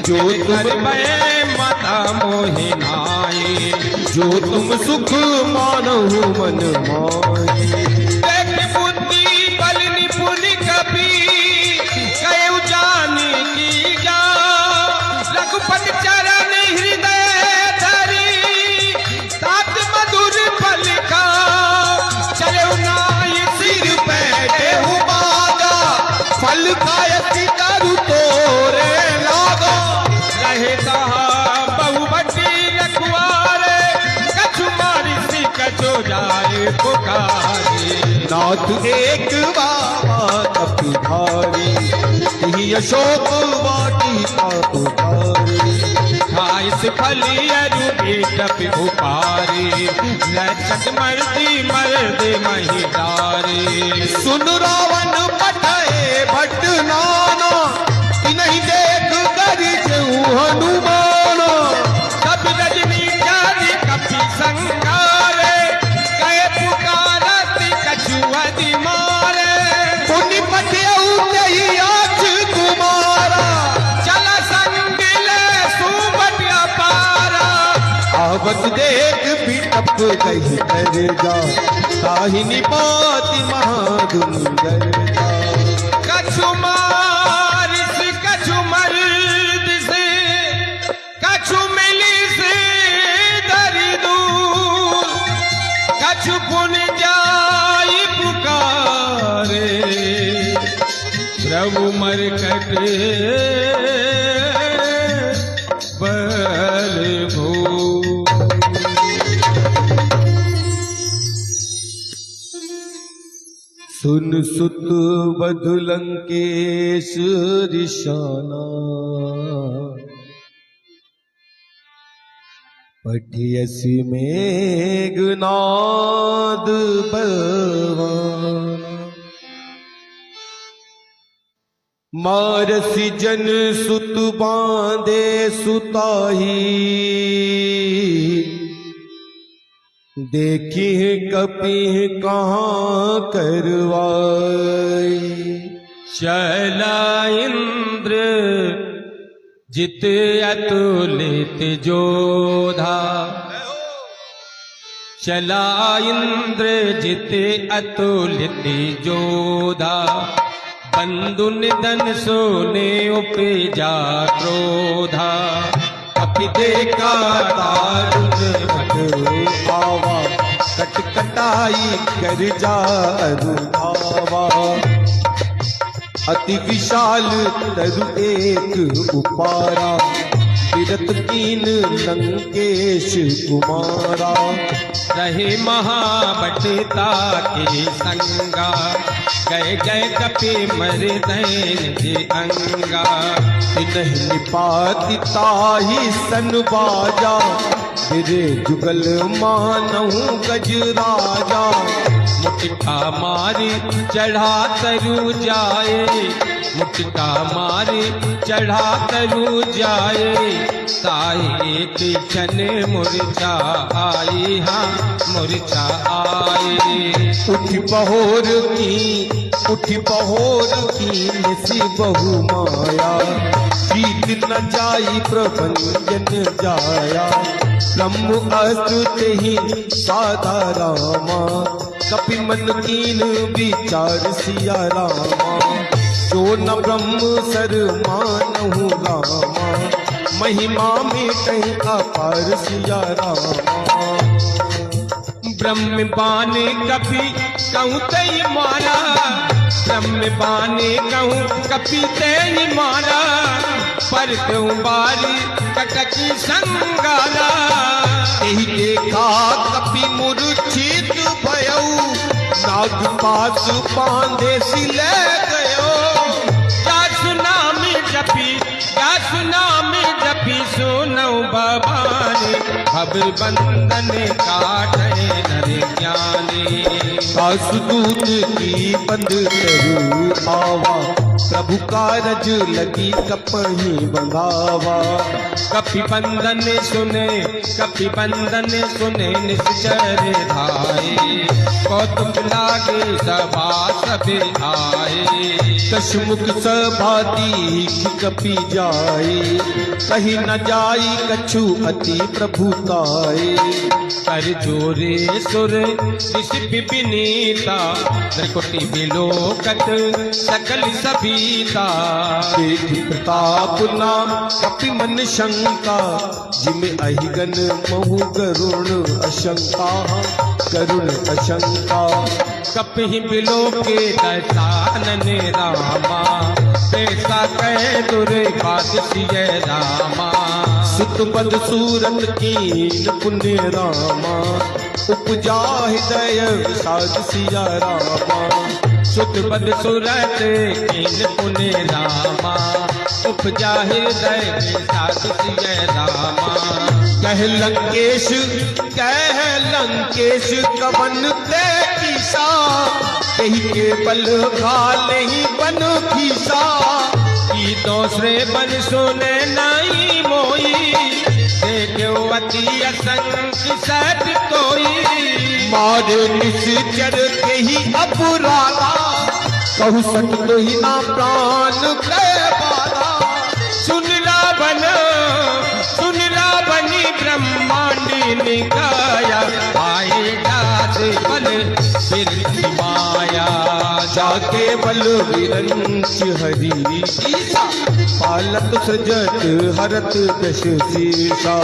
जो दिन कर तुम भय माता मोहि नाई। जो तुम सुख मानहु मन माही। देख बुद्धि बल निपुण कपि कयउ जानी की जा। रघुपति चरण हृदय धरी तात मधुर फल का। चलऊ नाई सिर बैठे हूँ बागा फल खायति तरु तोरे लागा। रहे तहाँ बहुबटी रखवारे कछु मारी सी कछु जाए पुकारे। नाथ एक बाबा तपिधारी ही अशोक वाटिका पुकारी। खाइस फली अरु बेटप उपारी लचक मर्दी मर्द महिदारी। सुन रावण पठाए भट नाना कि नहीं देख कर जऊ हनुमाना। तब रजनी जारी कपि संगारे गए पुकारत कछुअदि मारे। पुनि पठियऊ कही आछ कुमारा। चल संग ले सुबट अपारा। आवत देख बिटप कही कर जा ताहि निपाति महादुंदर जा। कछु मारिस कछु मर्द से कछु मिली से धरि दूर। कछु पुन जाई पुकारे प्रभु मरकट बल भू। सुन सुत बधु लंकेश रिशाना। पठियसि मेघनाद बलवाना। मारसि जन सुत बांधे सुताही। देखी कपि कहाँ करवाई। चला इंद्र जित अतुलित जोधा। चला इंद्र जित अतुलित जोधा। बंधु निधन सोने उपजा क्रोधा। अपि देखा दारुण भट आवा। कट कटाई कर जारु आवा। अति विशाल तरु एक उपारा। विरत कीन लंकेश कुमारा। रहे महाबटता के संगा। गए गए कपि मर दैन जे अंगा। नहीं निपाति ताहि सन बाजा। गिरे जुगल मानहु गज राजा। मुटिका मारी चढ़ा तरु जाए। मुटिका मारी चढ़ा तरु जाए। ताहि एक क्षण मूर्छा आई। हाँ मूर्छा आई। उठी बहोर की निसी बहु माया। जीत न जाई प्रभंजन जाया। ब्रह्म अस्त्र ही साधा रामा। कपि मन कीन विचार सिया रामा। जो न ब्रह्म सर मानहु रामा। महिमा में कहीं अपार सिया रामा। ब्रह्म बाने कपि कहूँ तई मारा। ब्रह्म बाने कहूँ कपि तई मारा। पर कहूँ बारी कटकी संगारा। यही देखा कपि मूर्छित भयऊ। नाग पास बांधे सिले गयो। क्या सुनाम जपी क्या सुनाम जपी सुनौ भवानी। खबर बंधन काटे नर ज्ञानी। सासुदूत की बंद तरु आवा। प्रभु कारज लगी कपहि बंधावा। कपि बंधन सुने निश्चर धाये, कौतुक लागे सभा सभे आए। दशमुख सभा दीख कपि जाए, कही न जाई कछु अति प्रभुताए। कर जोरे सुर ऋषि विनीता, त्रिकुटी बिलोकत सकल सभीता। देख प्रताप ना कपि मन शंका, जिमे अहिगन महु करुण अशंका। करुण अशंका कपि बिलोके दशानन रामा, ऐसा कह दुर्बाद सिय रामा। सुत पद सूरत कीन पुण्य रामा, उपजा हृदय विषाद सिया रामा। सुत पद सूरत कीन पुण्य रामा, उपजा हृदय विषाद सिय रामा। कह लंकेश कवन ते कीसा, कही के बल घाल ही बन खीसा। की दूसरे बन सुने नहीं मोई, देखो अति असंख्य सत कोई। मारे निश्चर के ही अपराधा, कहु सकत ही ना प्राण के बाधा। सुन ला बनी ब्रह्मांडी निकाया, आए जाते बल फिर माया। जाके बल विरंच हरि ईसा, पालत सजत हरत दश शीर्षा।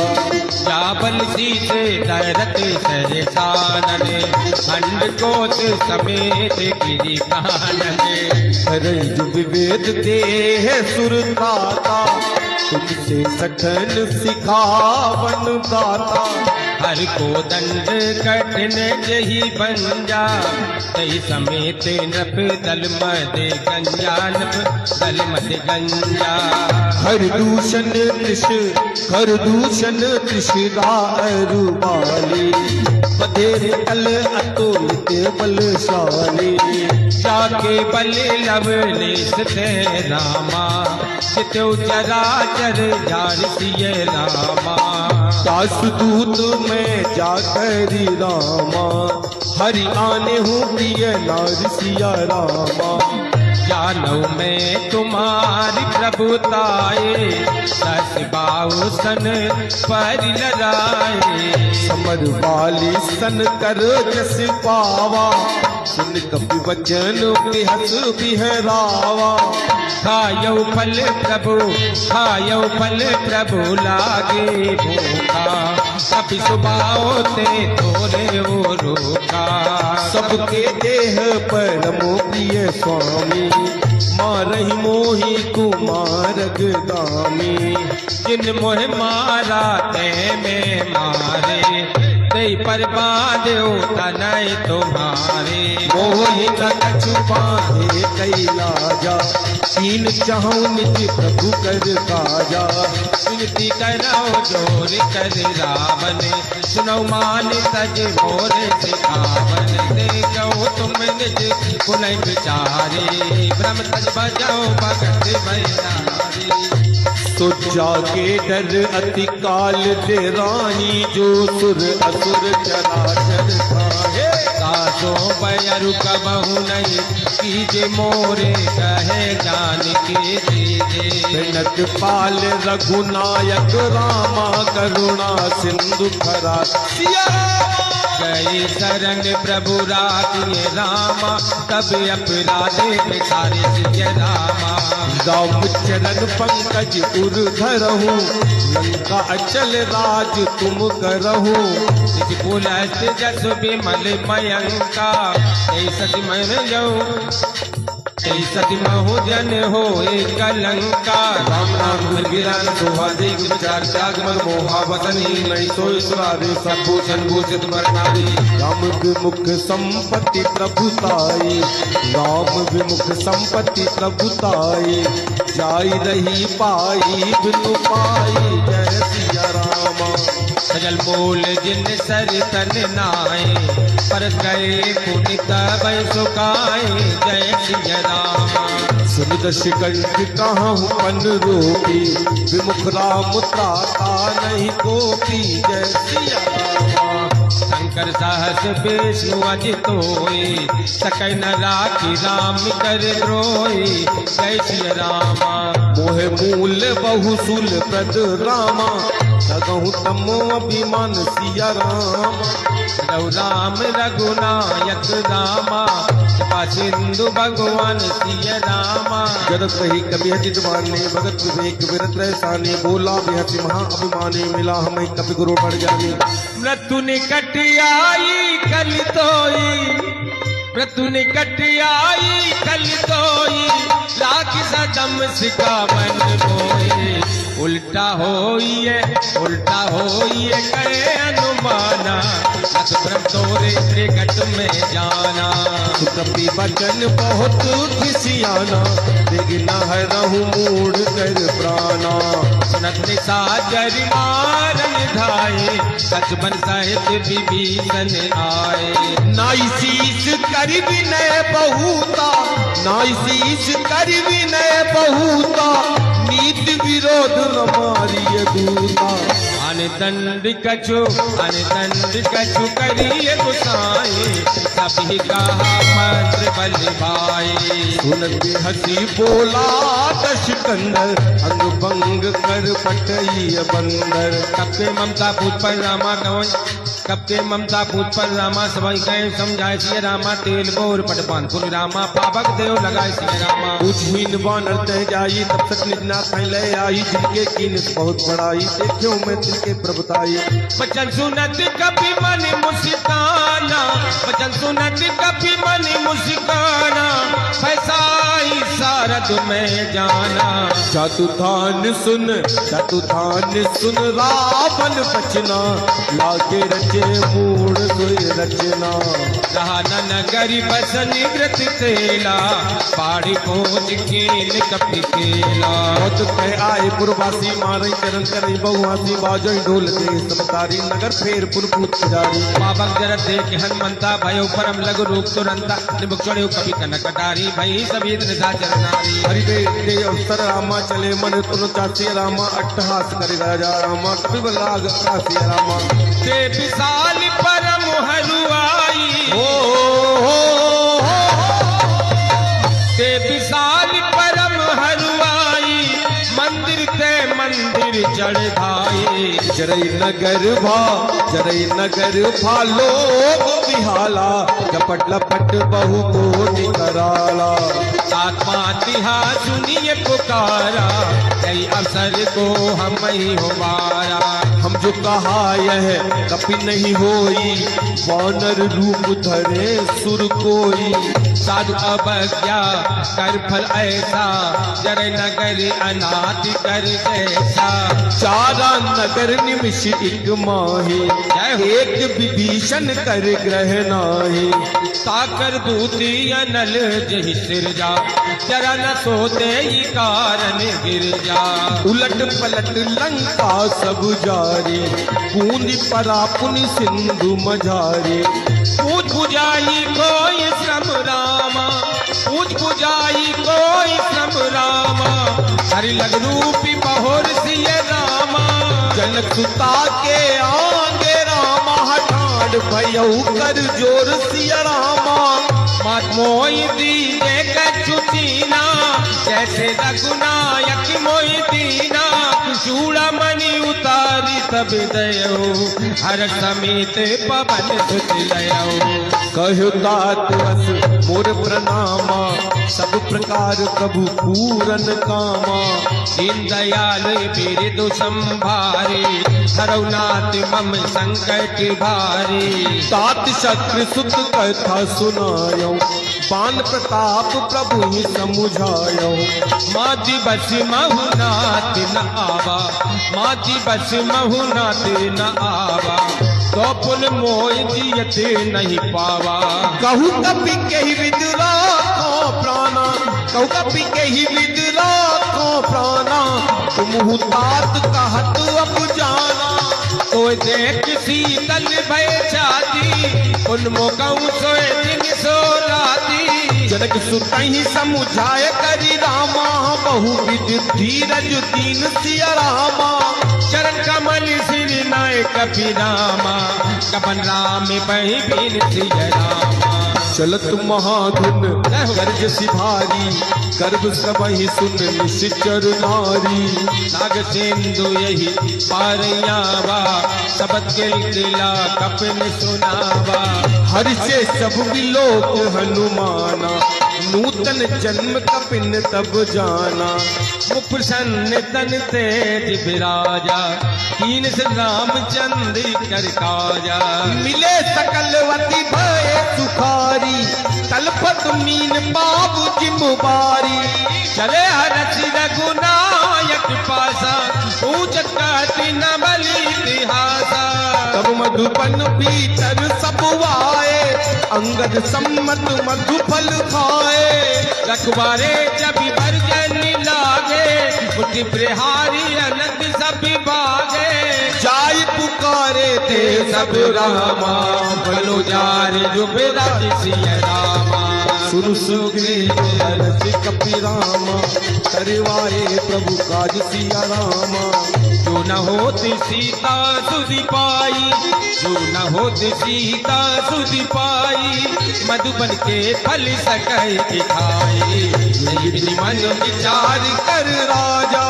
जा बल सीते दरत सहसानने, खंड कोट समेत गिरी कानने। हरज विवेद देह सुरताता, तुमसे सखन सिखावन दाता। हर को दंड कठिन जही बंजा, तही समेत नप दल मद गंजा। नप दल मद गंजा हर दूषण त्रिषदा अरुबाली। बधेर कल अतुलित बलशाली। जाके बल लवलेश ते रामा, चितो चराचर जार सिय रामा। दासदूत में जाकरी रामा, हरि आने हूँ प्रिय नार सिया रामा। जानौ में तुम्हारी प्रभुताए, दस बाऊ सन पर लड़ाए। समर वाली सन कर जस पावा, सुन कपि वचन बिहस बिहरावा। खायौ फल प्रभु लागे भूखा, कपि सुबाओ ते तोरे ओ रोका। सबके देह परमो प्रिय स्वामी, मारहि मोहि कुमारग दामी। जिन मोह मारा ते में मारे, दई पर बांधो तनय तुम्हारे। मोहि न कछु पाहे कैलाजा, कीन चाहूं निज प्रभु कर काजा। विनती करो जोर कर रावण, सुनो मान तज मोर सिखावन। देखो तुम निज कुल विचारे, ब्रह्म तज बजाओ भगत भैरारी। तो जाके डर अति काल डेराही, जो सुर असुर चराचर खाहे। सासो बयरु कबहु नहीं, कीजे मोरे कहे जान के दे। बिनत पाल रघुनायक रामा, करुणा सिंधु खरा सिया। गए शरण प्रभु राधिए रामा, तब अपराधे बिसारे सिय रामा। राम चरण पंकज उर धरहूँ, लंका अचल राज तुम करहूँ। निज पुलस्त जस विमल मयंका, सति मन जाऊं सति महु जन हो कलंका। राम नाम गिरान शोभा दे विचार त्याग मन मोहा वतनी। नहीं सोई सुरारी सब भूषण भूषित बरनारी। राम विमुख संपत्ति प्रभुताई, राम विमुख संपत्ति प्रभुताई। जाई रही पाई बिनु पाई, जय सिया रामा। सजल बोल जिन सर तन नाए, पर गए पुनित भय सुखाए। जय सिया रामा। सुन दशकंठ कहाँ पन रोपी, विमुख राम त्राता नहीं कोपी। जय सिया रामा। शंकर सहस विष्णु अजित होई, सकय न राखी राम कर द्रोही। जय श्री रामा। मोहे मूल बहुसुल प्रद रामा, सगहु तमो अभिमान सिया रामा। रघु राम रघुनायक रामा, कृपा सिंधु भगवान सिया रामा। जगत रही कभी अजित माने, भगत विवेक विरत रह साने। बोला बेहसी महा अभिमानी, मिला हमें कपि गुरु बढ़ जाने। मृत्यु निकट आई कल तोई, मृत्यु निकट आई कल तोई। राख सदम सिकावन बोए, उल्टा होइए कहे अनुमाना। अत ब्रह्म तोरे त्रिकट में जाना। कपि बचन बहुत खिसियाना, देखना है रहू मूड कर प्राणा। सुनत निशाचर मारन धाये, सच बन सहित विभीषण आए। नाई शीस कर विनय बहुता, नाई शीस कर विनय बहुता। नीति विरोध न मारिय दूता। अनदंड कछु करिए गुसाए। सभी कहा मंत्र बल भाई। सुनत हसी बोला दशकंदर, अंग भंग कर पटई बंदर। सबके ममता पूत पर रामा गवई, सबके ममता पूत पर रामा सवई गए। समझाए सिया रामा तेल बोर पटपान पुन रामा। पावक देव लगाए सिया रामा। पूछहीन बानर तह जाई, तब तक निजना ले आई। जिनके कीन बहुत बड़ाई, देखो मैं तिनके प्रभुताई। बचन सुनत कभी मन मुस्काना, बचन सुनत कभी मन मुस्काना। फैसाई सारद में जाना। चातुधान सुन रावण बचना। लागे रचे मूड सोई रचना। रहा न नगरी बस निवृत तेला। पाड़ी पहुँच कीन कपि केला। बहुत कह आए पुरवासी, मारे चरण करई बहुआसी। बाजई ढोल दे सब तारी, नगर फेर पुरपूत जारी। पावक जर देख हनुमंता, भयो परम लघु रूप तुरंता। निमुख चढ़े कपि कनक डारी, भई सभी निशाचर नारी। हरिदे दे अवसर रामा, चले मन तुन चाचे रामा। अट्टहास करे राजा रामा, कपि बलाग कासी रामा। ते विशाल परम हरुआई, ते विशाल परम हरुआई। मंदिर ते मंदिर चढ़ भाई। जरई नगर भा लोग बिहाला। झपट लपट बहु कोटि कराला। आत्मा तिहा सुनिए पुकारा, कई अवसर को हम ही होवारा। हम जो कहा यह कपि नहीं होई, वानर रूप धरे सुर कोई। साधु अवज्ञा कर फल ऐसा, जर नगर अनाथ कर जैसा। चारा नगर निमिष एक माही, एक विभीषण कर ग्रह नाही। साकर दूती अनल जहि सिर जा, जरा न सोते ही कारण गिर जा। उलट पलट लंका सब जारी, बूंदी परा पुनि सिंधु मझारी। पूज बुझाई कोई श्रम रामा, पूज बुझाई कोई श्रम रामा। हरि लग रूपी बहोर सिय रामा। जनक सुता के आगे रामा, हठाड़ भयऊ कर जोर सिया रामा। मात मोई दीजे कछु दीना, जैसे रघुनायक मोई दीना। चूड़ा मणि उतारी तब दयो, हर समेत पवन सुत लयो। कहो तात वस मोर प्रणामा, सब प्रकार प्रभु पूरन कामा। दीन दयाल बिरदु संभारे, हरौनाथ मम संकट भारी। तात शक्र सुत कथा सुनायो, पान प्रताप प्रभु ही समुझायो। माति बस महु नाथ न आवा, माति बस महु नाथ न आवा। तो पुन मोय जियत नहीं पावा। कहू कपि कही विदुरा को प्राणा, कहू कपि कही विदुरा को प्राणा। तुम तात कहत अब जाना, तो देख शीतल भय छाती। उन मुकऊ सोए दिन सो राती, जनक सुतहि समुझाय करि रामा बहुविध धीरज दीन सिया रामा चरण कमल सिर नाय कपि रामा कपन राम बहि बीन सिय रामा चलत महाधुन गर्ज सिभारी गर्भ सबहि सुन निश्चर नारी नाग सिंधु यही पारयावा सबत के लीला कपिन सुनावा हर्षे सब विलोक हनुमाना नूतन जन्म कपिन तब जाना मुख प्रसन्न तन तेज विराजा कीन से रामचंद्र कर काजा मिले सकलवती भय सुखारी तलपत मीन बाबू जिम्बारी चले हरस रघुनायक पासा ऊंच कहती न बलि इतिहासा तब मधुपन भीतर सब आए अंगद सम्मत मधुफल खाए रखबारे जब बरजन लागे उठ प्रहारी अनंत सब बागे जाय पुकारे थे सब रामा बलो जार जो बिराज सिय रामा सुन सुग्रीव हर्ष कपि रामा करवाए प्रभु काज सिया रामा जो न होती सीता सुधि पाई जो न होती सीता सुधि पाई मधुबन के फल सकै खाई मन विचार कर राजा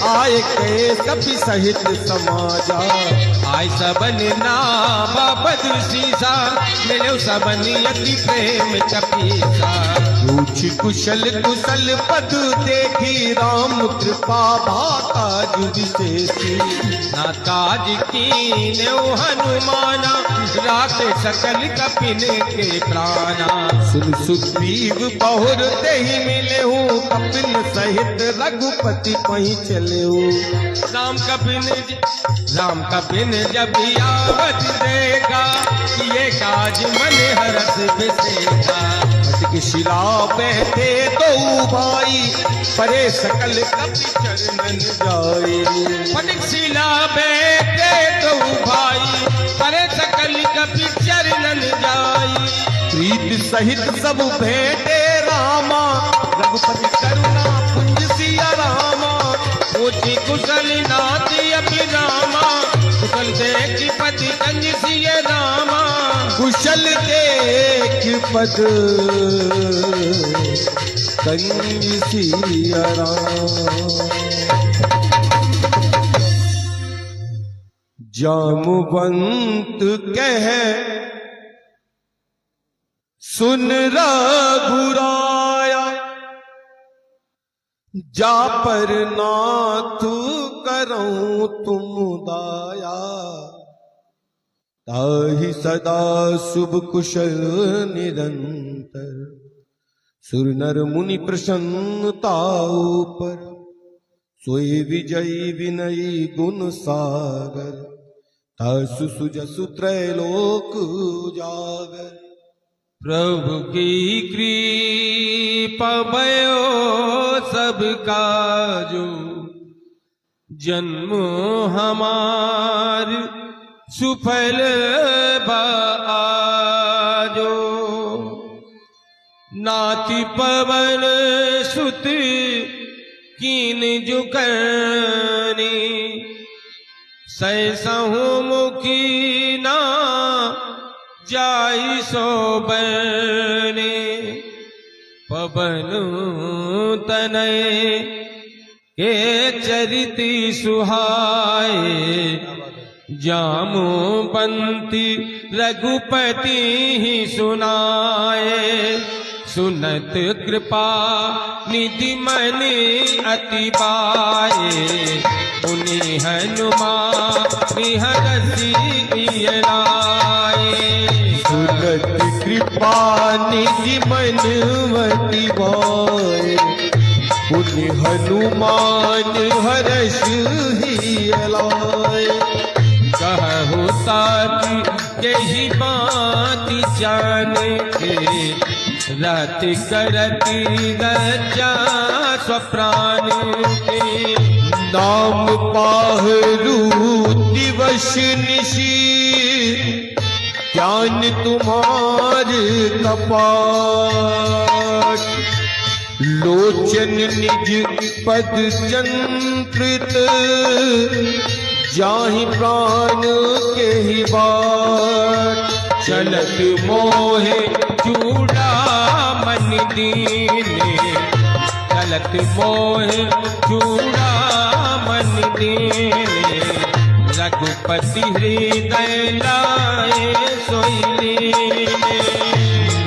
आए के कपि सहित समाजा आय सबन नामा बधु सीसा मिलो सबन अति प्रेम चपीसा पूछ कुशल कुशल पद देखी राम कृपा भाता जुदिशेषी ना काज कीन हनुमाना राख सकल कपिन के प्राणा सुन सुग्रीव बहुर तेहि मिले हूँ कपिन सहित रघुपति पही चले राम कपिन जब आवत देगा ये काज मन हरस बिसेगा शिला बहते दो भाई परे सकल कपि चरणन जाए फटिक शिला बैठे दो भाई परे सकल कपि चरणन जाई प्रीत सहित सब भेंटे रामा रघुपति करुणा पुंज सिया रामा पूछी कुशल नाती अभिरामा कुशल देखी पति कंज सिय रामा कुशल देख पद कंज सिया राम जामुवंत कह सुन रघुराया जा पर नाथ करो तुम दाया ताहि सदा शुभ कुशल निरंतर सुर नर मुनि प्रसन्नताओ पर सोई विजयी विनयी गुण सागर तसु सुजसु त्रैलोक उजागर प्रभु की कृपा भयो सबका जो जन्म हमार सुफल बाजो नाति पवन सुत कीन जो करनी सैसहु मुखी ना जाई सो बने पवन तनय के चरिति सुहाए जामो बंती रघुपति ही सुनाए सुनत कृपा निधि मन अति पाए उन्हीं हनुमान हरसी सुनत कृपा निधि मन अति पाए उन्हीं हनुमान हरस ही लाए कहु ताकि यही बात जान के रात करती लज्जा स्वप्राण के नाम पाहरू दिवस निशी ज्ञान तुम्हार कपार लोचन निज पद चंत्रित जाहि प्राण के ही बाट चलत मोहे चूड़ामणि दीने चलत मोहे चूड़ामणि दीने रघुपति हृदय लाए सोई लीने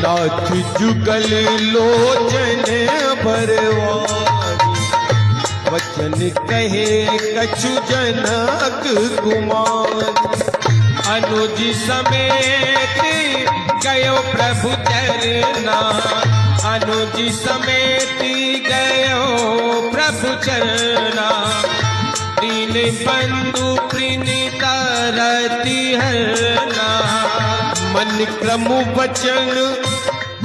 नाथ जुगल लोचन बरवारी वचन कहे कछु जनक कुमार अनुज समेत गयो प्रभु चरना अनुज समेत गयो प्रभु चरना दीन बंधु प्रणीता रति हरना मन क्रम वचन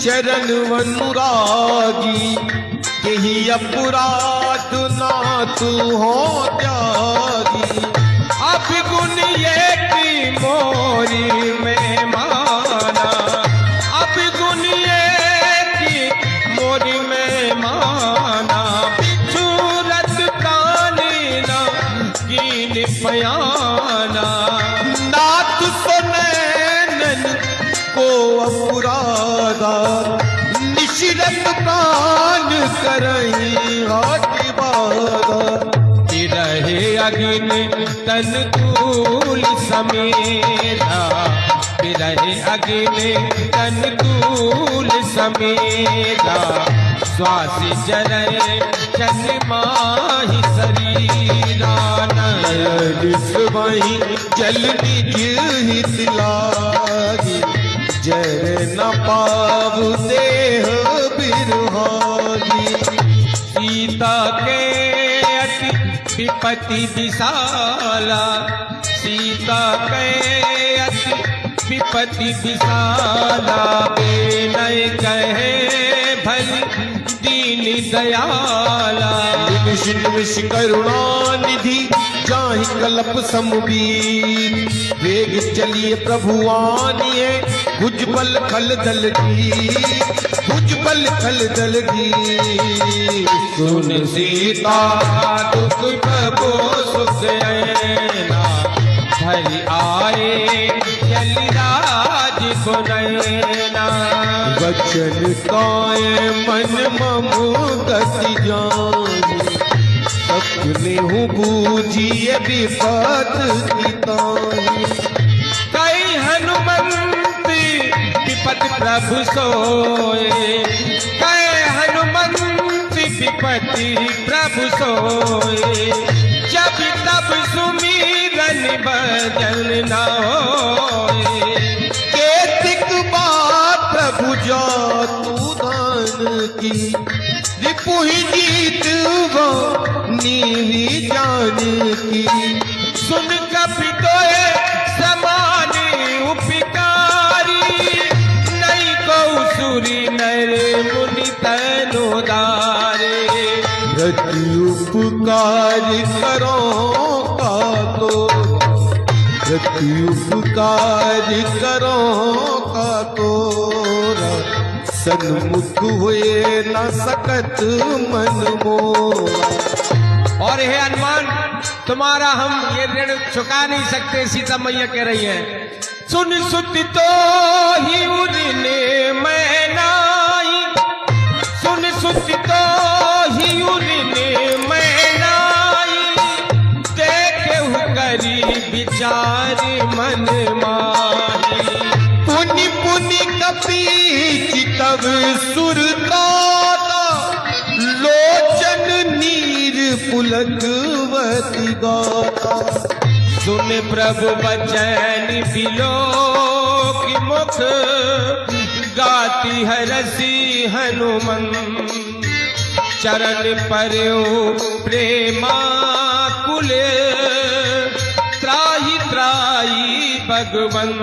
चरण अनुरागी यही अपराध ना तू हो त्यागी अब गुण ये की मोरी में माना अब गुण ये की मोरी में माना बिछूरत कानी ना कीन पयाना नाथ सुनैनन को अपराधा निशिरत प्राण करही हाथी बाधा रहे अग्न तन तूल समेधा रहे अग्न तन तूल समेधा श्वास जरय चन माहि शरीरा वही जल निज हित लागी जर न पाव देह बिरहागी सीता के अति विपति विशाला सीता के अति विपति विशाला बेनय कहे भली दीन दयाला निमिष निमिष करुणा निधि जाहि कल्प समबीर वेग चलिए प्रभुआनिए भुजबल खल दल की भुजबल खल दल की सुन सीता दुख प्रभु सुख ऐना हरि आए जलिराज गुनैना वचन काय मन मम गति जानी अपने हूँ बूझिए विपत की तानी कई हनुमंत विपत प्रभु सोए कई हनुमंत विपति प्रभु सोए जब तब सुमिरन भजन न होए केतिक बार प्रभु जातु दान की रिपुहि जीत वो नीवी जान की सुन कपि तोए समान उपकारी नहीं को सुरी नर मुनि तनुदारे रति उपकार करो का तो रति उपकार करो का तोरा सन्मुख हुए न सकत मन मोरा और हे हनुमान तुम्हारा हम ये ऋण चुका नहीं सकते सीता मैया कह रही है सुन सुत तो ही उड़ने मैं नाई सुन सुत तो ही उड़ने मैं नाई देखे करी विचार मन माही पुनि पुनि कपि चितव सुरताता लोचन नीर पुलकवती गाता सुन प्रभु बचन बिलो की मुख गाती हरसी हनुमन चरण पर्यो प्रेमा कुले त्राही त्राही भगवन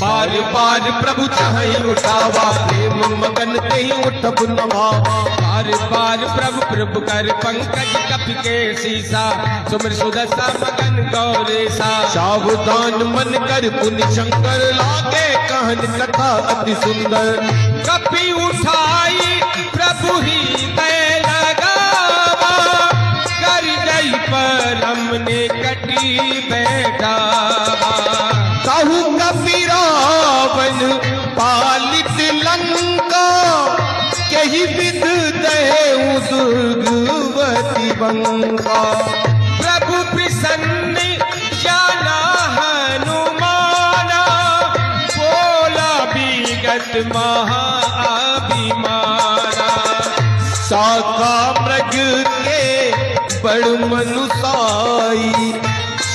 बार बार प्रभु चाहे उठावा प्रेम मगन ते उठब नवावा बार बार प्रभु प्रभु कर पंकज कपि के सीसा सुमिर सुदशा मगन गौरेसा सावधान मन कर पुनि शंकर लागे कहन कथा अति सुंदर कपि उठाई बैठा कहू कपि रावण पालित लंका कही विध देहु दुर्गवती बंका प्रभु प्रसन्न जाना हनुमाना बोला विगत महाअभिमाना शाखा मृग के बड़ मनुसाई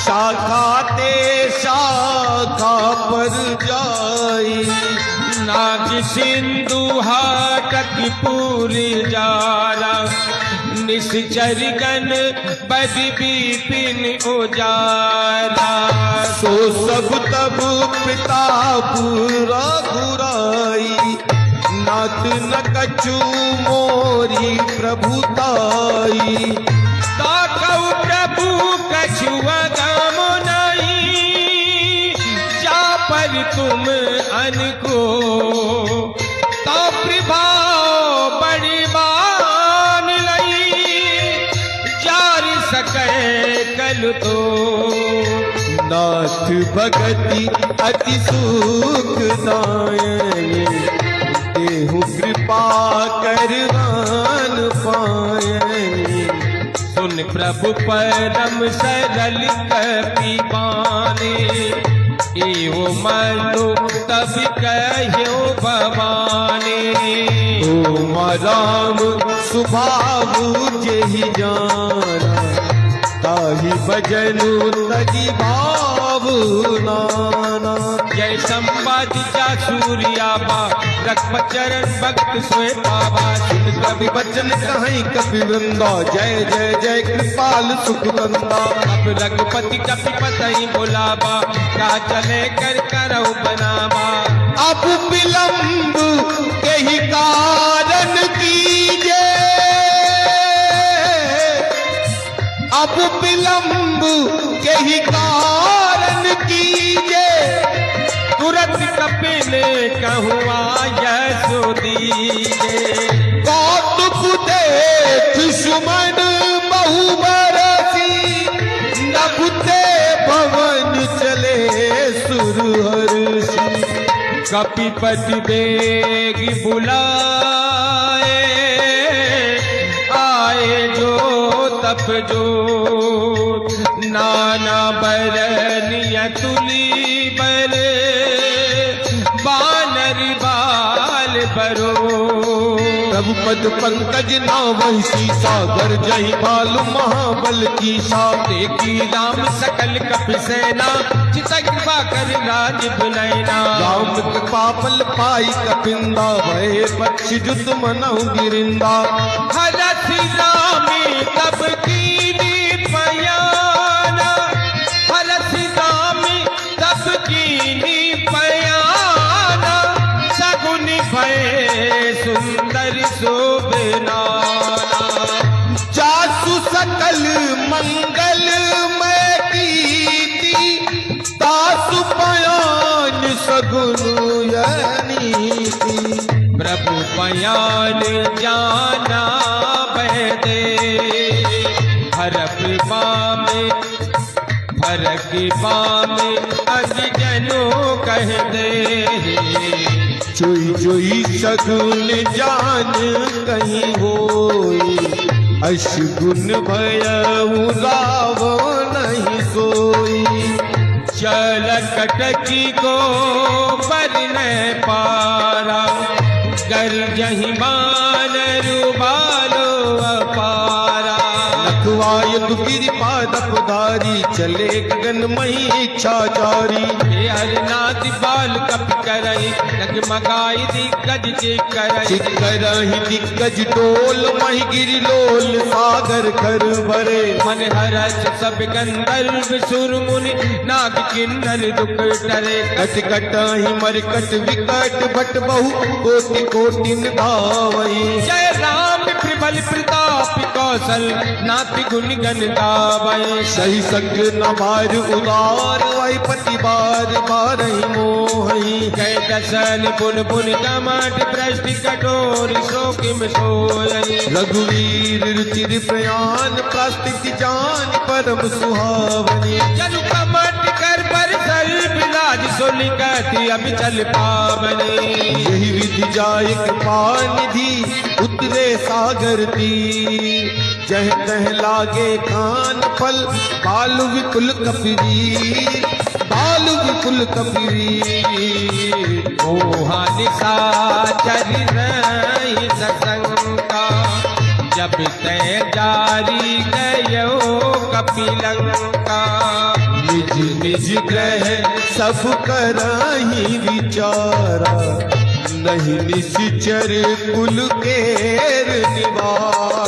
शाखा ते शाखा पर जाई नाग सिंधु हाटक पूरी जारा निश्चर गण बदि बिपिन उजाला सो सब तब पिता पूरा घुराई नाथ न कछु मोरी प्रभुताई ताकऊ प्रभु कछु अगम नहीं जा पर तुम अनको तो प्रभाव बड़ी बान लई जार सके कल तो नाथ भगति अति सुख दायनी देहु कृपा करवान पायनी सुन प्रभु परम सरल कपि बानी एवो मनु तब कहो भवानी ओम राम सुभाव जेहि जाना ताहि भजनु तजि भाव नाना जय संवाद जा सूर्याबा रघुपत चरण भक्त सोए पावा सुन कवि बचन कहीं कपि वृंदा जय जय जय कृपाल सुख नंदा अब रघुपति कपि पतई बुलावा का चले कर करऊ बनावा अब विलंब कही कारण कीजे अब विलंब कही कारण कीजे तुरंत कपिल कहूँ यशो दीजे कौतुक देख सुमन बहु बरसी नभते भवन चले सुरहर्षि कपिपति बेग बुलाए आए जो तप जो नाना बरनिय तुली बर बानर बाल बरो प्रभु पद पंकज नावहि सीसा घर जहि भालु महाबल कीसा देखी राम सकल कपि सेना चित कृपा कर राज बुलैना राम कृपा पल पाई कपिंदा भय पक्षी जुत मनहु गिरिंदा हरथ रामी तब कीनी पयाना हरथ रामी तब कीनी पयाना सगुन भय सुंदर शोभनाना जासु सकल मंगल में कीर्ति तासु पयान सगुन यनीति प्रभु बयान जाना बहदे हरप बामे फरक बामे अजजनो कह दे चोई चोई सगुन जान कहीं होई अशगुन भयउ रावो नहीं सोई चल कटकी को पर न पारा कर जही मान रुबालो अपारा लखवाय दुगिरी पादप धारी चले गगन मही इच्छा जारी हे हरनाथ बाल कप करई डगमगाई दिग्गज जे करई चिकरहि दिग्गज डोल मही गिरि लोल सागर कर भरे मन हरच सब गंधर्व सुर मुनि नाग किन्नर दुख डरे कट कटहि मरकट विकट भट बहु कोटि कोटि निभावई जय राम प्रबल प्रताप कौशल नाथ गुण गण गावे। सही संग न बार उदार आई पति बार बार मोहि। कह दसन पुन पुन कमट भ्रष्ट कठोर शोक में सोई। रघुवीर रुचिर प्रयाण प्रस्थिति जान परम सुहावनी। जनु कमट कर पर सर बिराज सोलिकति अब चल पावने। यही विधि जाय कृपा निधि उतरे सागर तीर। जह तह लागे कान फल बालु विपुल कपिरी। बालु विपुल कपिरी। मोहा निशाचर नहीं ससंका। जब तय जारी गयो कपिलंका। निज निज ग्रह सब करहि विचारा। नहीं निश्चर कुल केर निवारा।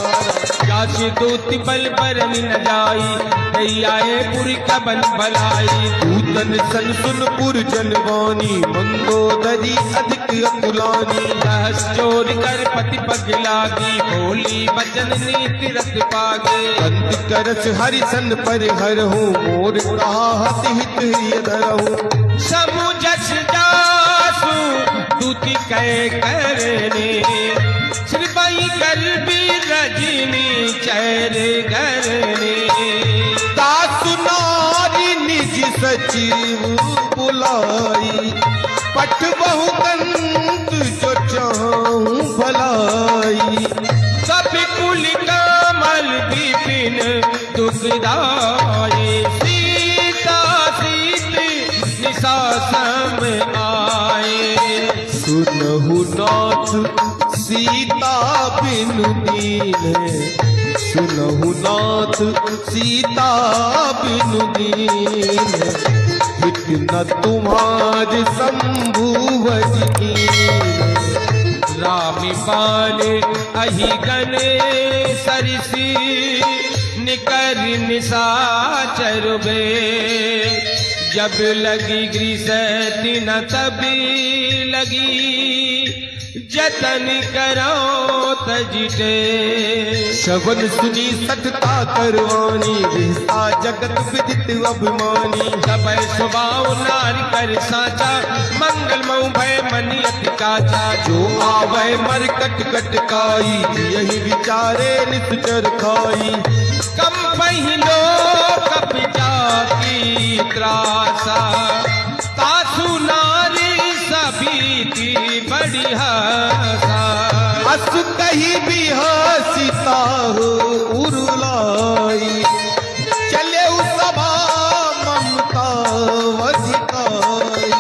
जासि दूत बल बरन न जाई। आए पुर का बन भलाई। पूतन सन सुन पुर जनवानी। मंदोदरी अधिक अकुलानी। सहस चोर कर पति पग लागी। बोली बचन नीति रत पागे। अंत करस हरिसन पर हर हूँ। मोर कहा हत हित यधरहूँ। समुझस जासु दूती कह करने। श्रीबाई कर भी रजनी चैर गरने। दासु नारी निज सचिव बुलाई। पठ बहु कंत जो चाहूं भलाई। सब कुल कमल विपिन दुखदाये। सीता सीत निशा सम आए। सुनहु नाथ सीता बिनु दीन। सुनहु नाथ सीता बिनु दीन। हित न तुम्हार शंभु भजनीन। रामी बाल अहि गने सरसी। निकर निशाचर बे। जब लगी ग्रीसती न तभी लगी। जतन करो तजिटे। शवन सुनी सठता करवानी। विहसा जगत विदित अभिमानी। सब स्वभाव नारी कर साचा। मंगल मऊ भय मनि अति काचा। जो आवे मर कट कट काई। यही विचारे निश्चर खाई। कम पहिलो कपि जाति त्रासा। तासु नारी सभी बड़ी हासा। असु कही भी हसीता हो उरुलाई। चले सभा ममता वधिकाई।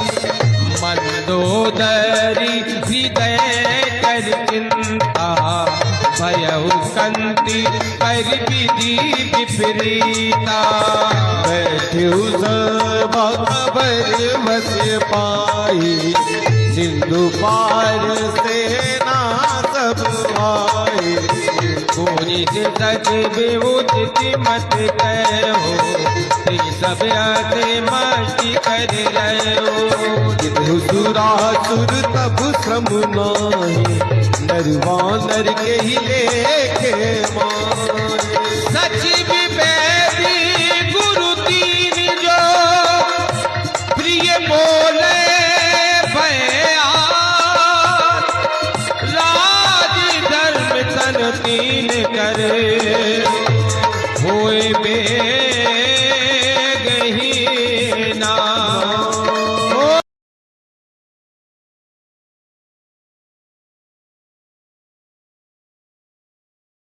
मंदोदरी हृदय कर चिंता। भयउ कंति कर विधि विपरीता। बैठे सभा खबर बस पाई। सिंधु पार सेना सब आए। पूरी सच बेउचित मत कहो। सब आते माटी कर रहो। जितु सुरासुर तब श्रम नाही। नरवा नर के ही लेखे मान।